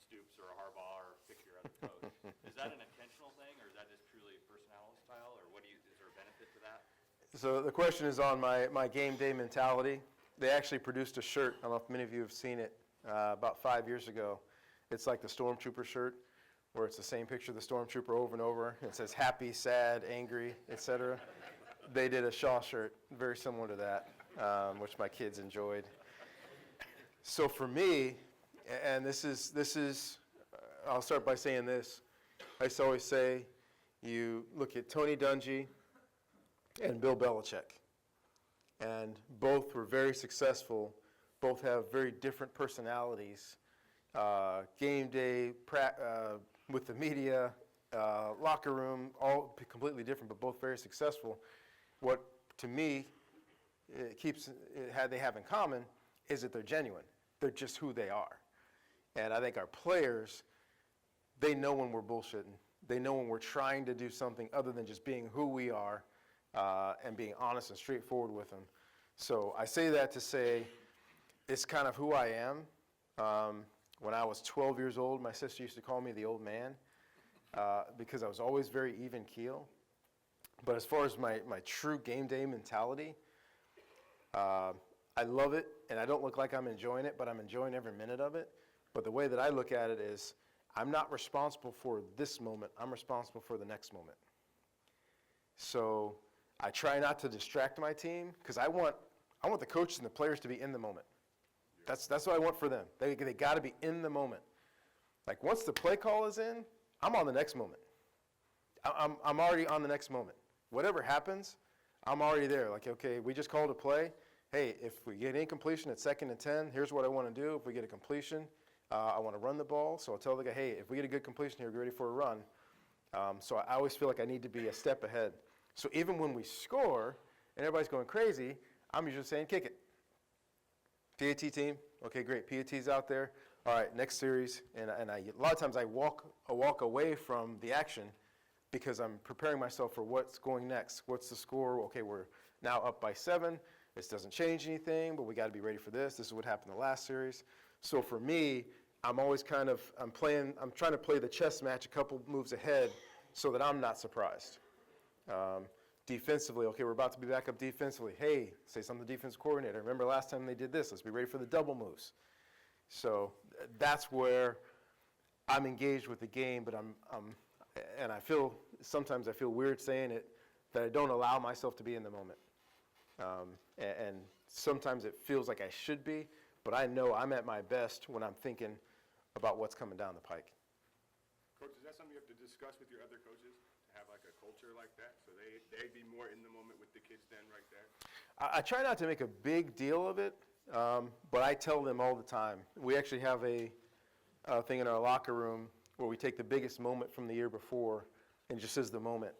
Stoops or a Harbaugh or pick your other coach. Is that an intentional thing, or is that just truly a personality style, or is there a benefit to that? So the question is on my game day mentality. They actually produced a shirt. I don't know if many of you have seen it about 5 years ago. It's like the Stormtrooper shirt, where it's the same picture of the Stormtrooper over and over. It says happy, sad, angry, etc. They did a Shaw shirt very similar to that, which my kids enjoyed. So for me, and this is, I'll start by saying this. I used to always say, you look at Tony Dungy and Bill Belichick, and both were very successful. Both have very different personalities. Game day, with the media, locker room, all completely different, but both very successful. What, to me, they have in common is that they're genuine. They're just who they are. And I think our players, they know when we're bullshitting. They know when we're trying to do something other than just being who we are and being honest and straightforward with them. So I say that to say it's kind of who I am. When I was 12 years old, my sister used to call me the old man because I was always very even keel. But as far as my true game day mentality, I love it, and I don't look like I'm enjoying it, but I'm enjoying every minute of it. But the way that I look at it is I'm not responsible for this moment. I'm responsible for the next moment. So I try not to distract my team because I want the coaches and the players to be in the moment. That's what I want for them. They got to be in the moment. Like once the play call is in, I'm on the next moment. I'm already on the next moment. Whatever happens, I'm already there. Like, okay, we just called a play. Hey, if we get incompletion at 2nd and 10, here's what I want to do. If we get a completion, I want to run the ball. So I'll tell the guy, hey, if we get a good completion here, get ready for a run. So I always feel like I need to be a step ahead. So even when we score and everybody's going crazy, I'm usually saying, kick it. PAT team, okay, great. PAT's out there. All right, next series. And a lot of times I walk away from the action because I'm preparing myself for what's going next. What's the score? Okay, we're now up by 7. This doesn't change anything, but we got to be ready for this. This is what happened in the last series. So for me, I'm always I'm trying to play the chess match a couple moves ahead so that I'm not surprised. Defensively, okay, we're about to be back up defensively. Hey, say something to the defense coordinator. Remember last time they did this. Let's be ready for the double moves. So that's where I'm engaged with the game, but and sometimes I feel weird saying it, that I don't allow myself to be in the moment. And sometimes it feels like I should be, but I know I'm at my best when I'm thinking about what's coming down the pike. Coach, is that something you have to discuss with your other coaches, to have like a culture like that, so they'd be more in the moment with the kids then right there? I try not to make a big deal of it, but I tell them all the time. We actually have a thing in our locker room where we take the biggest moment from the year before and just as the moment.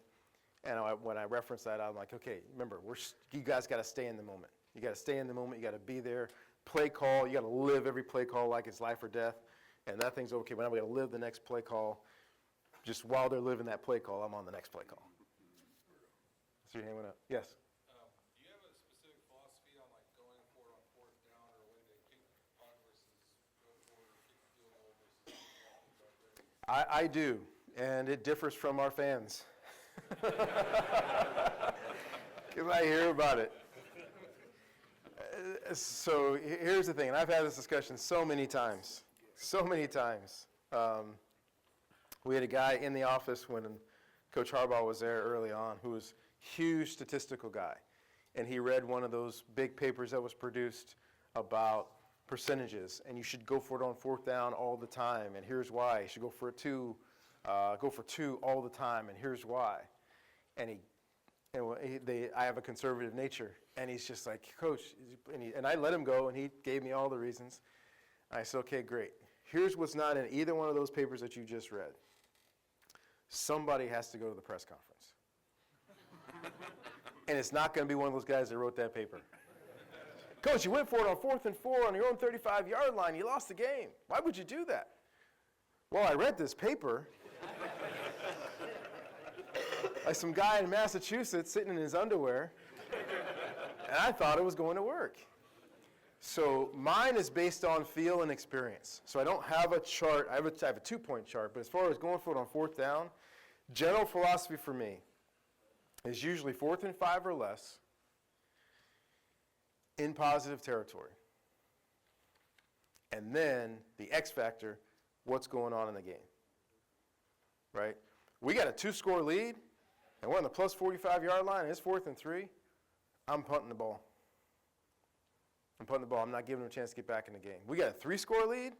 And when I reference that, I'm like, okay, remember, you guys got to stay in the moment. You got to stay in the moment. You got to be there. Play call, you got to live every play call like it's life or death. And that thing's okay. Now we got to live the next play call. Just while they're living that play call, I'm on the next play call. So your hand went up. Yes? Do you have a specific philosophy on like going for it on 4th down or when they kick the punt versus go for it or kick the field goal versus I do, and it differs from our fans. Because I hear about it. So here's the thing, and I've had this discussion so many times. We had a guy in the office when Coach Harbaugh was there early on who was a huge statistical guy. And he read one of those big papers that was produced about percentages. And you should go for it on 4th down all the time. And here's why. You should go for it 2 go for 2 all the time, and here's why. And I have a conservative nature, and he's just like, Coach, and I let him go, and he gave me all the reasons. I said, okay, great. Here's what's not in either one of those papers that you just read. Somebody has to go to the press conference. And it's not going to be one of those guys that wrote that paper. Coach, you went for it on 4th and 4 on your own 35-yard line. You lost the game. Why would you do that? Well, I read this paper. Like some guy in Massachusetts sitting in his underwear, and I thought it was going to work. So mine is based on feel and experience. So I don't have a chart. I have a 2-point chart, but as far as going for it on 4th down, general philosophy for me is usually 4th and 5 or less in positive territory. And then the X factor, what's going on in the game, right? We got a 2-score lead, and we're on the plus 45-yard line, and it's 4th and 3. I'm punting the ball. I'm not giving them a chance to get back in the game. We got a 3-score lead,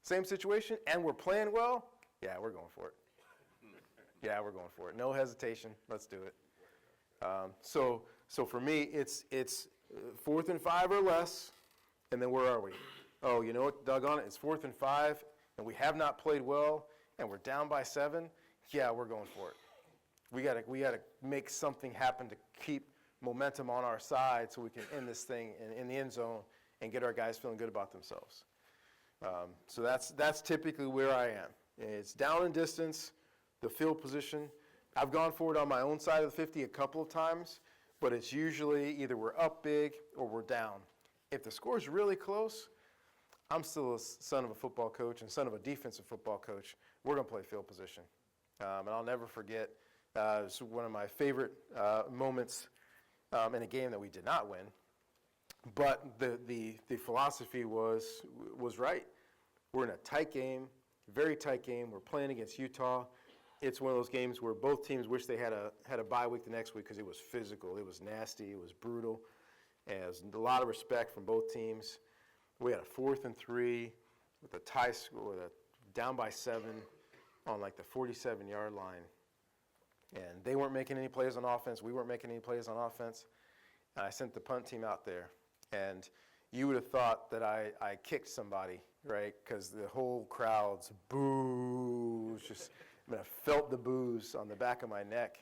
same situation, and we're playing well. Yeah, we're going for it. Yeah, we're going for it. No hesitation. Let's do it. So for me, it's 4th and 5 or less, and then where are we? Oh, you know what? Doggone it. It's 4th and 5, and we have not played well, and we're down by 7. Yeah, we're going for it. We gotta make something happen to keep momentum on our side so we can end this thing in the end zone and get our guys feeling good about themselves. So that's typically where I am. It's down in distance, the field position. I've gone for it on my own side of the 50 a couple of times, but it's usually either we're up big or we're down. If the score's really close, I'm still a son of a football coach and son of a defensive football coach. We're going to play field position. And I'll never forget, it's one of my favorite moments in a game that we did not win. But the philosophy was right. We're in a tight game, very tight game. We're playing against Utah. It's one of those games where both teams wish they had a bye week the next week because it was physical, it was nasty, it was brutal, and it was a lot of respect from both teams. We had a 4th and 3 with a tie score, with a down by 7 on like the 47-yard line. And they weren't making any plays on offense. We weren't making any plays on offense. And I sent the punt team out there. And you would have thought that I kicked somebody, right? Because the whole crowd's boo. I felt the boos on the back of my neck.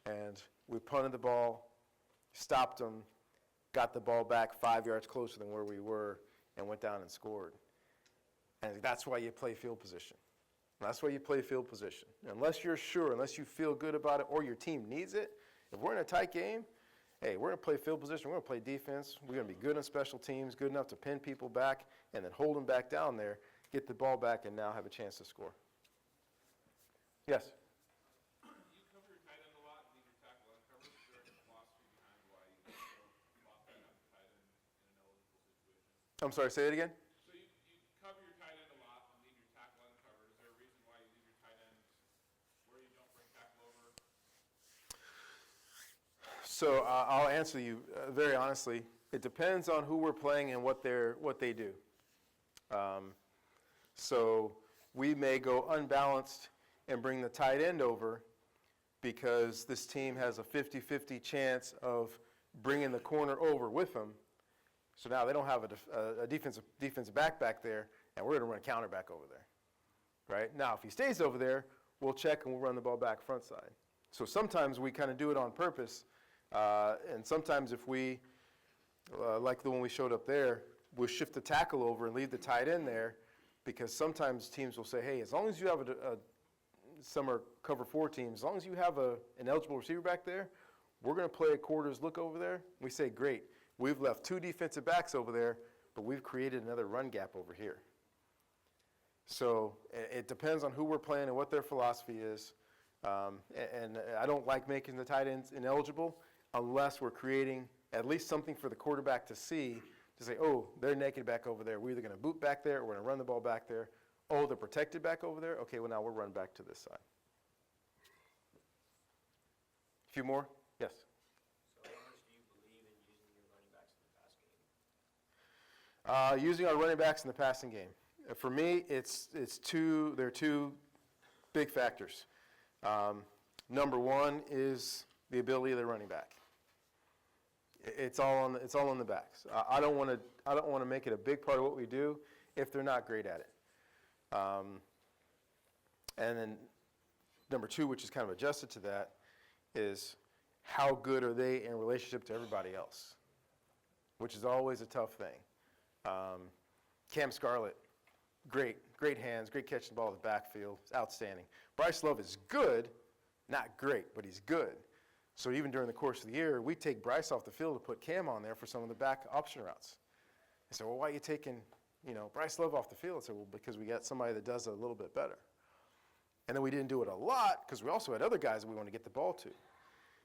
And we punted the ball, stopped them, got the ball back 5 yards closer than where we were, and went down and scored. And that's why you play field position. That's why you play field position. Unless you're sure, unless you feel good about it or your team needs it, if we're in a tight game, hey, we're going to play field position, we're going to play defense, we're going to be good on special teams, good enough to pin people back, and then hold them back down there, get the ball back, and now have a chance to score. Yes? You cover your tight end a lot and leave your tackle uncovered. Is there any philosophy behind why you don't lock that up the tight end in an eligible situation? I'm sorry, say it again? So you cover your tight end a lot and leave your tackle uncovered. Is there a reason why you leave your tight end where you don't bring tackle over? So I'll answer you very honestly. It depends on who we're playing and what they do. So we may go unbalanced and bring the tight end over because this team has a 50-50 chance of bringing the corner over with them. So now they don't have a defensive back there, and we're going to run a counter back over there. Right? Now, if he stays over there, we'll check and we'll run the ball back front side. So sometimes we kind of do it on purpose, and sometimes if we, like the one we showed up there, we'll shift the tackle over and leave the tight end there because sometimes teams will say, hey, as long as you have some are cover 4 teams, as long as you have an eligible receiver back there, we're going to play a quarters look over there. We say, great. We've left 2 defensive backs over there, but we've created another run gap over here. So it depends on who we're playing and what their philosophy is. And I don't like making the tight ends ineligible unless we're creating at least something for the quarterback to see, to say, oh, they're naked back over there. We're either going to boot back there or we're going to run the ball back there. Oh, they're protected back over there? Okay, well, now we'll run back to this side. A few more? Yes? So how much do you believe in using your running backs in the pass game? Using our running backs in the passing game. For me, they're two big factors. Number one is the ability of the running back. It's all on the backs. I don't want to make it a big part of what we do if they're not great at it. And then number two, which is kind of adjusted to that, is how good are they in relationship to everybody else, which is always a tough thing. Cam Scarlett, great hands, great catching the ball in the backfield, outstanding. Bryce Love is good, not great, but he's good. So even during the course of the year, we take Bryce off the field to put Cam on there for some of the back option routes. I said, well, why are you taking, Bryce Love off the field? I said, well, because we got somebody that does it a little bit better. And then we didn't do it a lot because we also had other guys that we want to get the ball to.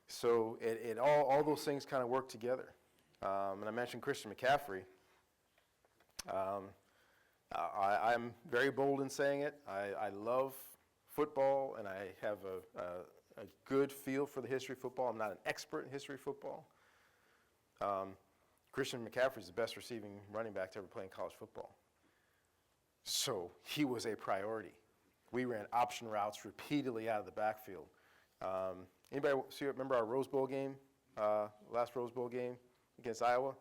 So all those things kind of work together. And I mentioned Christian McCaffrey. I'm very bold in saying it. I love football, and I have a good feel for the history of football. I'm not an expert in history of football. Christian McCaffrey is the best receiving running back to ever play in college football. So he was a priority. We ran option routes repeatedly out of the backfield. Anybody remember our Rose Bowl game, last Rose Bowl game against Iowa?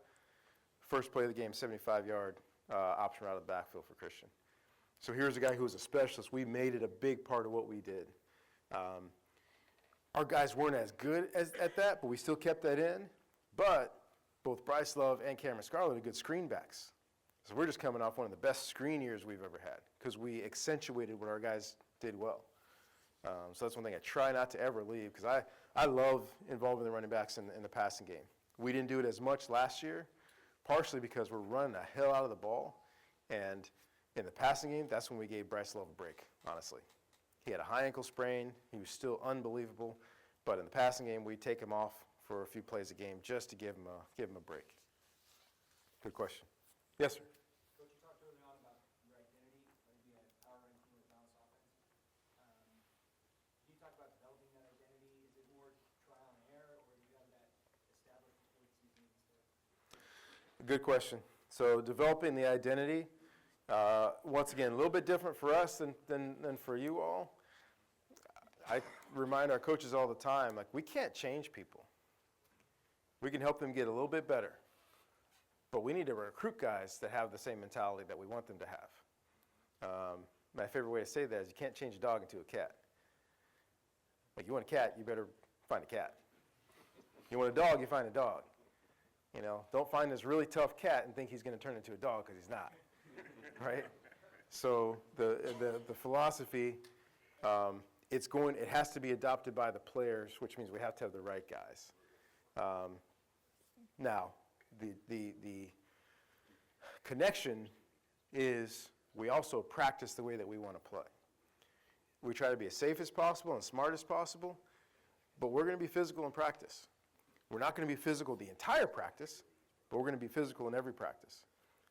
First play of the game, 75-yard option route out of the backfield for Christian. So here's a guy who was a specialist. We made it a big part of what we did. Our guys weren't as good at that, but we still kept that in. But both Bryce Love and Cameron Scarlett are good screen backs. So we're just coming off one of the best screen years we've ever had because we accentuated what our guys did well. So that's one thing I try not to ever leave because I love involving the running backs in the passing game. We didn't do it as much last year, partially because we're running the hell out of the ball. And in the passing game, that's when we gave Bryce Love a break, honestly. He had a high ankle sprain. He was still unbelievable. But in the passing game, we take him off for a few plays a game just to give him a break. Good question. Yes, sir. Coach, you talked early on about your identity, maybe a power running team with balanced offense. Can you talk about developing that identity? Is it more trial and error, or do you have that established before the season even starts? Good question. So developing the identity, once again, a little bit different for us than for you all. I remind our coaches all the time, like, we can't change people. We can help them get a little bit better. But we need to recruit guys that have the same mentality that we want them to have. My favorite way to say that is you can't change a dog into a cat. Like, you want a cat, you better find a cat. You want a dog, you find a dog. Don't find this really tough cat and think he's going to turn into a dog because he's not. Right? So the philosophy, it has to be adopted by the players, which means we have to have the right guys. Now, the connection is we also practice the way that we want to play. We try to be as safe as possible and smart as possible, but we're going to be physical in practice. We're not going to be physical the entire practice, but we're going to be physical in every practice.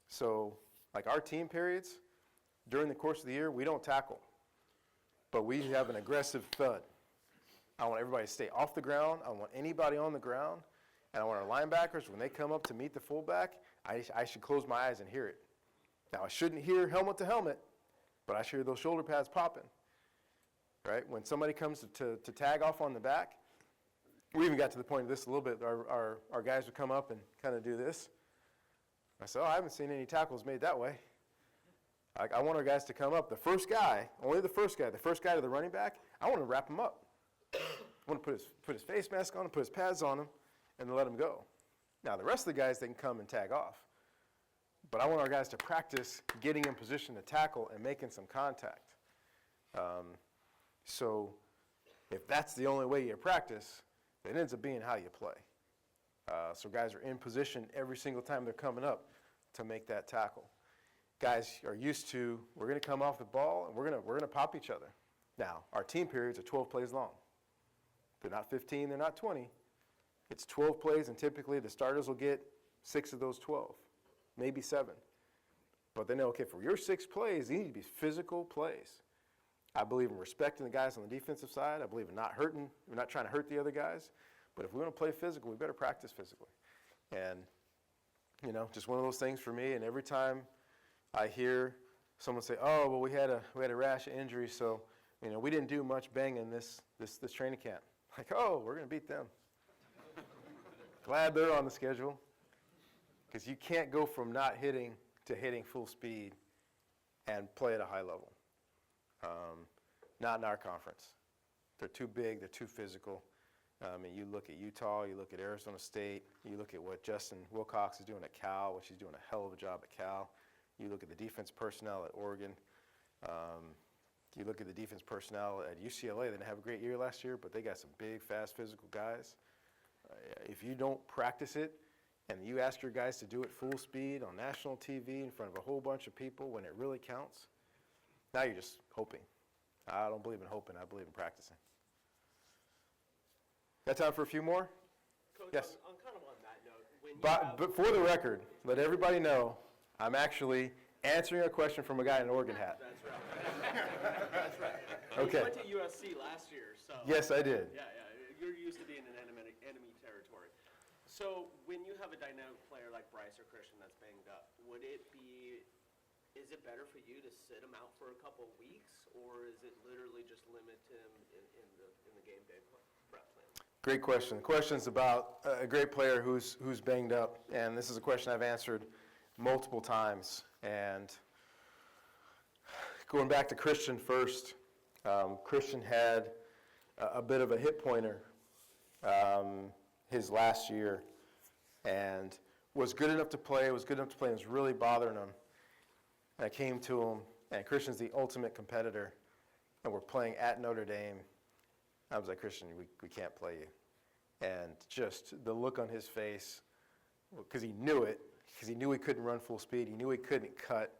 So, like our team periods, during the course of the year, we don't tackle, but we have an aggressive thud. I want everybody to stay off the ground. I don't want anybody on the ground. And I want our linebackers, when they come up to meet the fullback, I should close my eyes and hear it. Now, I shouldn't hear helmet to helmet, but I should hear those shoulder pads popping. Right? When somebody comes to tag off on the back, we even got to the point of this a little bit. Our guys would come up and kind of do this. I said, I haven't seen any tackles made that way. I want our guys to come up. The first guy, only the first guy to the running back, I want to wrap him up. I want to put his face mask on him, put his pads on him, and then let him go. Now, the rest of the guys, they can come and tag off. But I want our guys to practice getting in position to tackle and making some contact. So if that's the only way you practice, it ends up being how you play. So guys are in position every single time they're coming up to make that tackle. Guys are used to, we're going to come off the ball and we're going to pop each other. Now, our team periods are 12 plays long. They're not 15, they're not 20. It's 12 plays, and typically the starters will get 6 of those 12, maybe 7. But they know, okay, for your 6 plays, these need to be physical plays. I believe in respecting the guys on the defensive side. I believe in not hurting. We're not trying to hurt the other guys. But if we want to play physical, we better practice physically. And, just one of those things for me. And every time I hear someone say, oh, well, we had a rash of injuries, so, we didn't do much banging this training camp. Like, oh, we're going to beat them. Glad they're on the schedule. Because you can't go from not hitting to hitting full speed and play at a high level. Not in our conference. They're too big, they're too physical. And you look at Utah, you look at Arizona State, you look at what Justin Wilcox is doing at Cal, which he's doing a hell of a job at Cal. You look at the defense personnel at Oregon. You look at the defense personnel at UCLA. They didn't have a great year last year, but they got some big, fast, physical guys. If you don't practice it and you ask your guys to do it full speed on national TV in front of a whole bunch of people when it really counts, now you're just hoping. I don't believe in hoping. I believe in practicing. Got time for a few more? Coach, Yes. on kind of on that note, when you But for the record, let everybody know I'm actually answering a question from a guy in an Oregon hat. That's right. That's right. Okay. You went to USC last year, so. Yes, I did. Yeah. You're used to being in enemy territory. So when you have a dynamic player like Bryce or Christian that's banged up, is it better for you to sit him out for a couple of weeks, or is it literally just limit him in the game day prep plan? Great question. The question's about a great player who's banged up, and this is a question I've answered multiple times. And going back to Christian first, Christian had a bit of a hip pointer his last year, and was good enough to play, and it was really bothering him. And I came to him, and Christian's the ultimate competitor, and we're playing at Notre Dame. I was like, Christian, we can't play you. And just the look on his face, because he knew it, because he knew he couldn't run full speed, he knew he couldn't cut.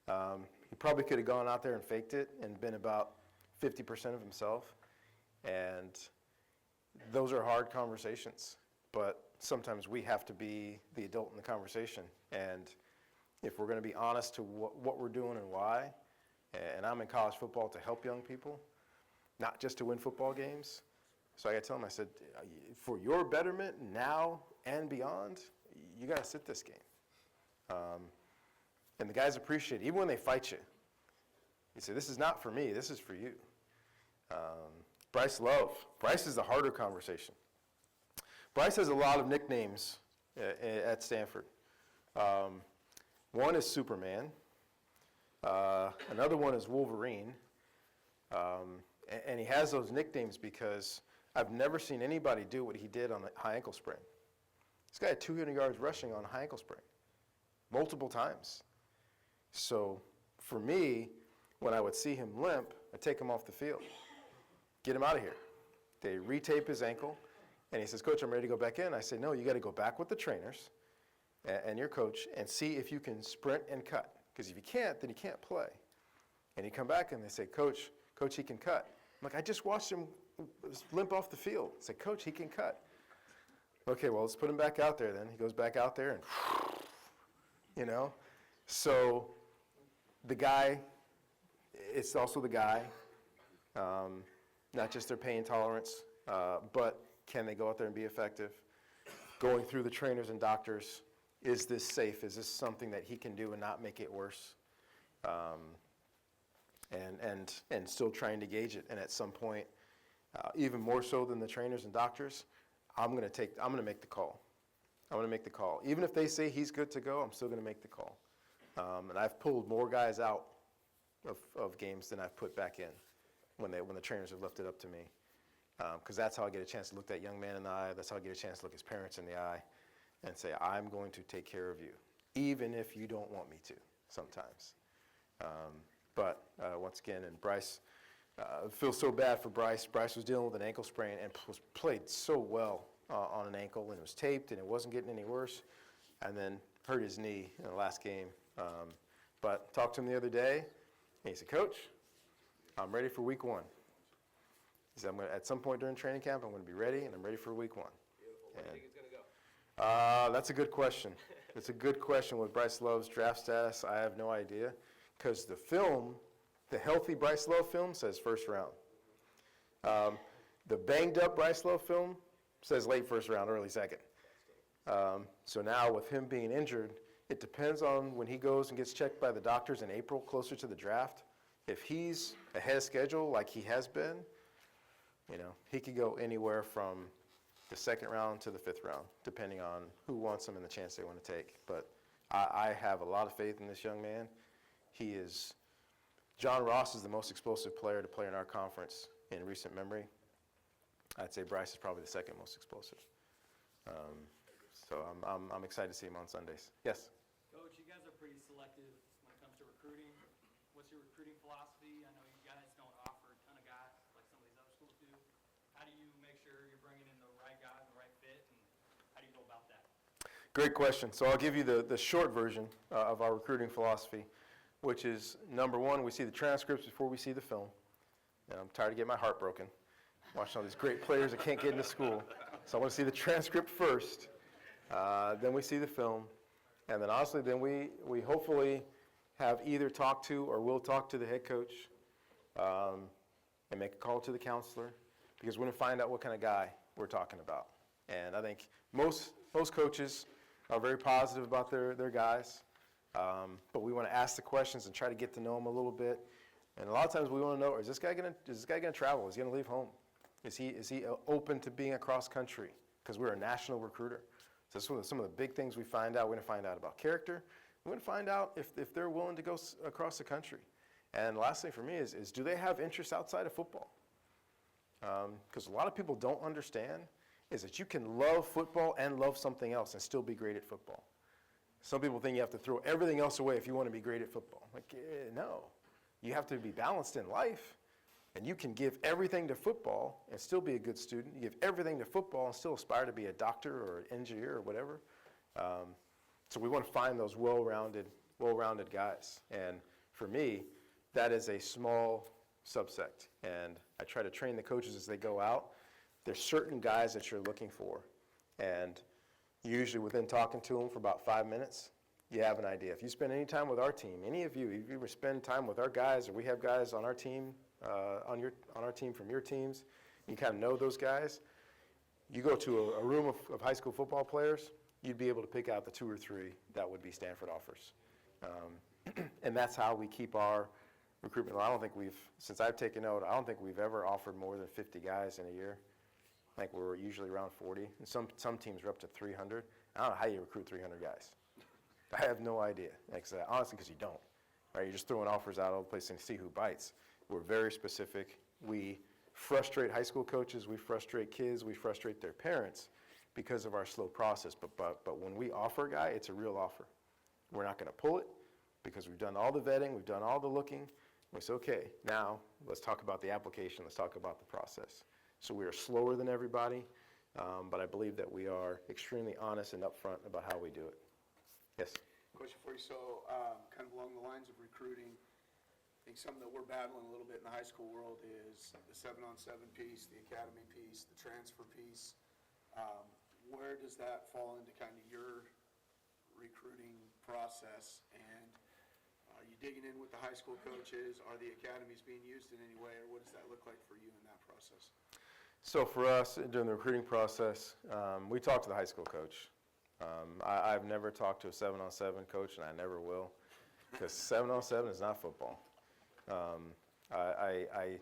He probably could have gone out there and faked it and been about 50% of himself. And those are hard conversations, but sometimes we have to be the adult in the conversation. And if we're going to be honest to what we're doing and why, and I'm in college football to help young people, not just to win football games. So I got to tell him, I said, for your betterment now and beyond, you got to sit this game. And the guys appreciate it, even when they fight you. You say, this is not for me, this is for you. Bryce Love. Bryce is the harder conversation. Bryce has a lot of nicknames at Stanford. One is Superman. Another one is Wolverine. And he has those nicknames because I've never seen anybody do what he did on the high ankle sprain. This guy had 200 yards rushing on a high ankle sprain, multiple times. So for me, when I would see him limp, I'd take him off the field, get him out of here. They retape his ankle, and he says, Coach, I'm ready to go back in. I say, no, you got to go back with the trainers and your coach and see if you can sprint and cut. Because if you can't, then you can't play. And you come back and they say, Coach, he can cut. I'm like, I just watched him limp off the field. I said, Coach, he can cut. Okay, well, let's put him back out there then. He goes back out there and, So the guy, it's also the guy, not just their pain tolerance, but can they go out there and be effective? Going through the trainers and doctors, is this safe? Is this something that he can do and not make it worse? And still trying to gauge it. And at some point, even more so than the trainers and doctors, I'm going to make the call. I'm going to make the call. Even if they say he's good to go, I'm still going to make the call. And I've pulled more guys out of games than I've put back in when the trainers have left it up to me. Because that's how I get a chance to look that young man in the eye. That's how I get a chance to look his parents in the eye and say, I'm going to take care of you, even if you don't want me to sometimes. But once again, and Bryce, I feel so bad for Bryce. Bryce was dealing with an ankle sprain and played so well on an ankle, and it was taped, and it wasn't getting any worse, and then hurt his knee in the last game. But talked to him the other day, and he said, Coach, I'm ready for week 1. He said, at some point during training camp, I'm going to be ready, and I'm ready for week 1. Beautiful. Where do you think it's going to go? That's a good question. It's a good question with Bryce Love's draft status. I have no idea, because the healthy Bryce Love film says first round. The banged up Bryce Love film says late first round, early second. So now with him being injured, it depends on when he goes and gets checked by the doctors in April, closer to the draft, if he's ahead of schedule like he has been, he could go anywhere from the second round to the fifth round, depending on who wants him and the chance they want to take. But I have a lot of faith in this young man. John Ross is the most explosive player to play in our conference in recent memory. I'd say Bryce is probably the second most explosive. So I'm excited to see him on Sundays. Yes? Coach, you guys are pretty selective when it comes to recruiting. What's your recruiting philosophy? I know you guys don't offer a ton of guys like some of these other schools do. How do you make sure you're bringing in the right guy, the right fit, and how do you go about that? Great question. So I'll give you the short version of our recruiting philosophy, which is, number one, we see the transcripts before we see the film. And I'm tired of getting my heart broken, watching all these great players that can't get into school. So I want to see the transcript first. Then we see the film. And then honestly, then we hopefully have either talked to or will talk to the head coach and make a call to the counselor, because we're going to find out what kind of guy we're talking about. And I think most coaches are very positive about their guys, but we want to ask the questions and try to get to know them a little bit. And a lot of times we want to know, is this guy going to travel? Is he going to leave home? Is he open to being across country? Because we're a national recruiter. So some of the big things we find out. We're going to find out about character. We're going to find out if they're willing to go across the country. And the last thing for me is do they have interests outside of football? Because a lot of people don't understand is that you can love football and love something else and still be great at football. Some people think you have to throw everything else away if you want to be great at football. No. You have to be balanced in life. And you can give everything to football and still be a good student. You give everything to football and still aspire to be a doctor or an engineer or whatever. So we want to find those well-rounded guys. And for me, that is a small subsect. And I try to train the coaches as they go out. There's certain guys that you're looking for. And usually within talking to them for about 5 minutes, you have an idea. If you spend any time with our team, any of you, if you ever spend time with our guys, or we have guys on our team, on our team from your teams, you kind of know those guys. You go to a room of high school football players, you'd be able to pick out the 2 or 3 that would be Stanford offers. And that's how we keep our recruitment. I don't think since I've taken out, I don't think we've ever offered more than 50 guys in a year. I think we're usually around 40. And some teams are up to 300. I don't know how you recruit 300 guys. I have no idea. Like I said, honestly, because you don't. Right? You're just throwing offers out all the place and see who bites. We're very specific. We frustrate high school coaches. We frustrate kids. We frustrate their parents because of our slow process. But when we offer a guy, it's a real offer. We're not going to pull it because we've done all the vetting. We've done all the looking. We say, okay, now let's talk about the application. Let's talk about the process. So we are slower than everybody, but I believe that we are extremely honest and upfront about how we do it. Yes? Question for you. So kind of along the lines of recruiting, I think something that we're battling a little bit in the high school world is the 7-on-7 piece, the academy piece, the transfer piece. Where does that fall into kind of your recruiting process? And are you digging in with the high school coaches? Are the academies being used in any way, or what does that look like for you in that process? So for us, during the recruiting process, we talk to the high school coach. I've never talked to a 7-on-7 coach, and I never will, because 7-on-7 is not football. I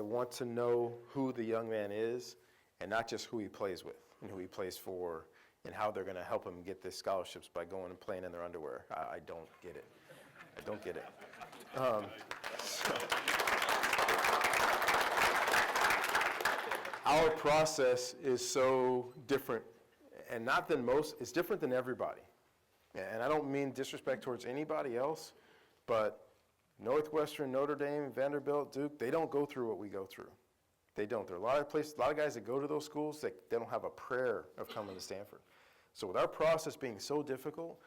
want to know who the young man is, and not just who he plays with and who he plays for, and how they're going to help him get the scholarships by going and playing in their underwear. I don't get it. I don't get it. Our process is so different, and not than most, it's different than everybody. And I don't mean disrespect towards anybody else, but Northwestern, Notre Dame, Vanderbilt, Duke, they don't go through what we go through. They don't. There are a lot of guys that go to those schools that they don't have a prayer of coming to Stanford. So with our process being so difficult,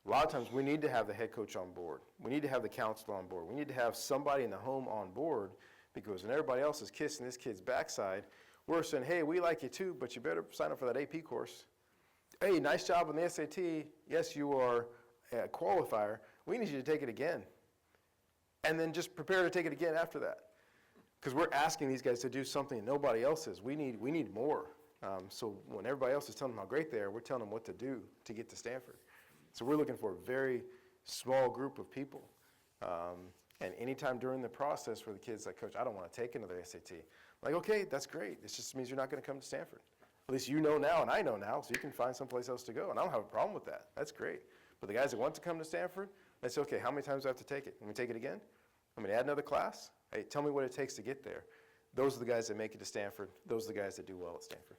a lot of times we need to have the head coach on board. We need to have the counselor on board. We need to have somebody in the home on board, because when everybody else is kissing this kid's backside, we're saying, hey, we like you too, but you better sign up for that AP course. Hey, nice job on the SAT. Yes, you are a qualifier. We need you to take it again. And then just prepare to take it again after that. Because we're asking these guys to do something that nobody else is. We need more. So when everybody else is telling them how great they are, we're telling them what to do to get to Stanford. So we're looking for a very small group of people. And anytime during the process where the kid's like, Coach, I don't want to take another SAT. I'm like, okay, that's great. This just means you're not going to come to Stanford. At least you know now and I know now, so you can find someplace else to go. And I don't have a problem with that. That's great. But the guys that want to come to Stanford, I say, okay, how many times do I have to take it? Let me take it again? I'm going to add another class? Hey, tell me what it takes to get there. Those are the guys that make it to Stanford. Those are the guys that do well at Stanford.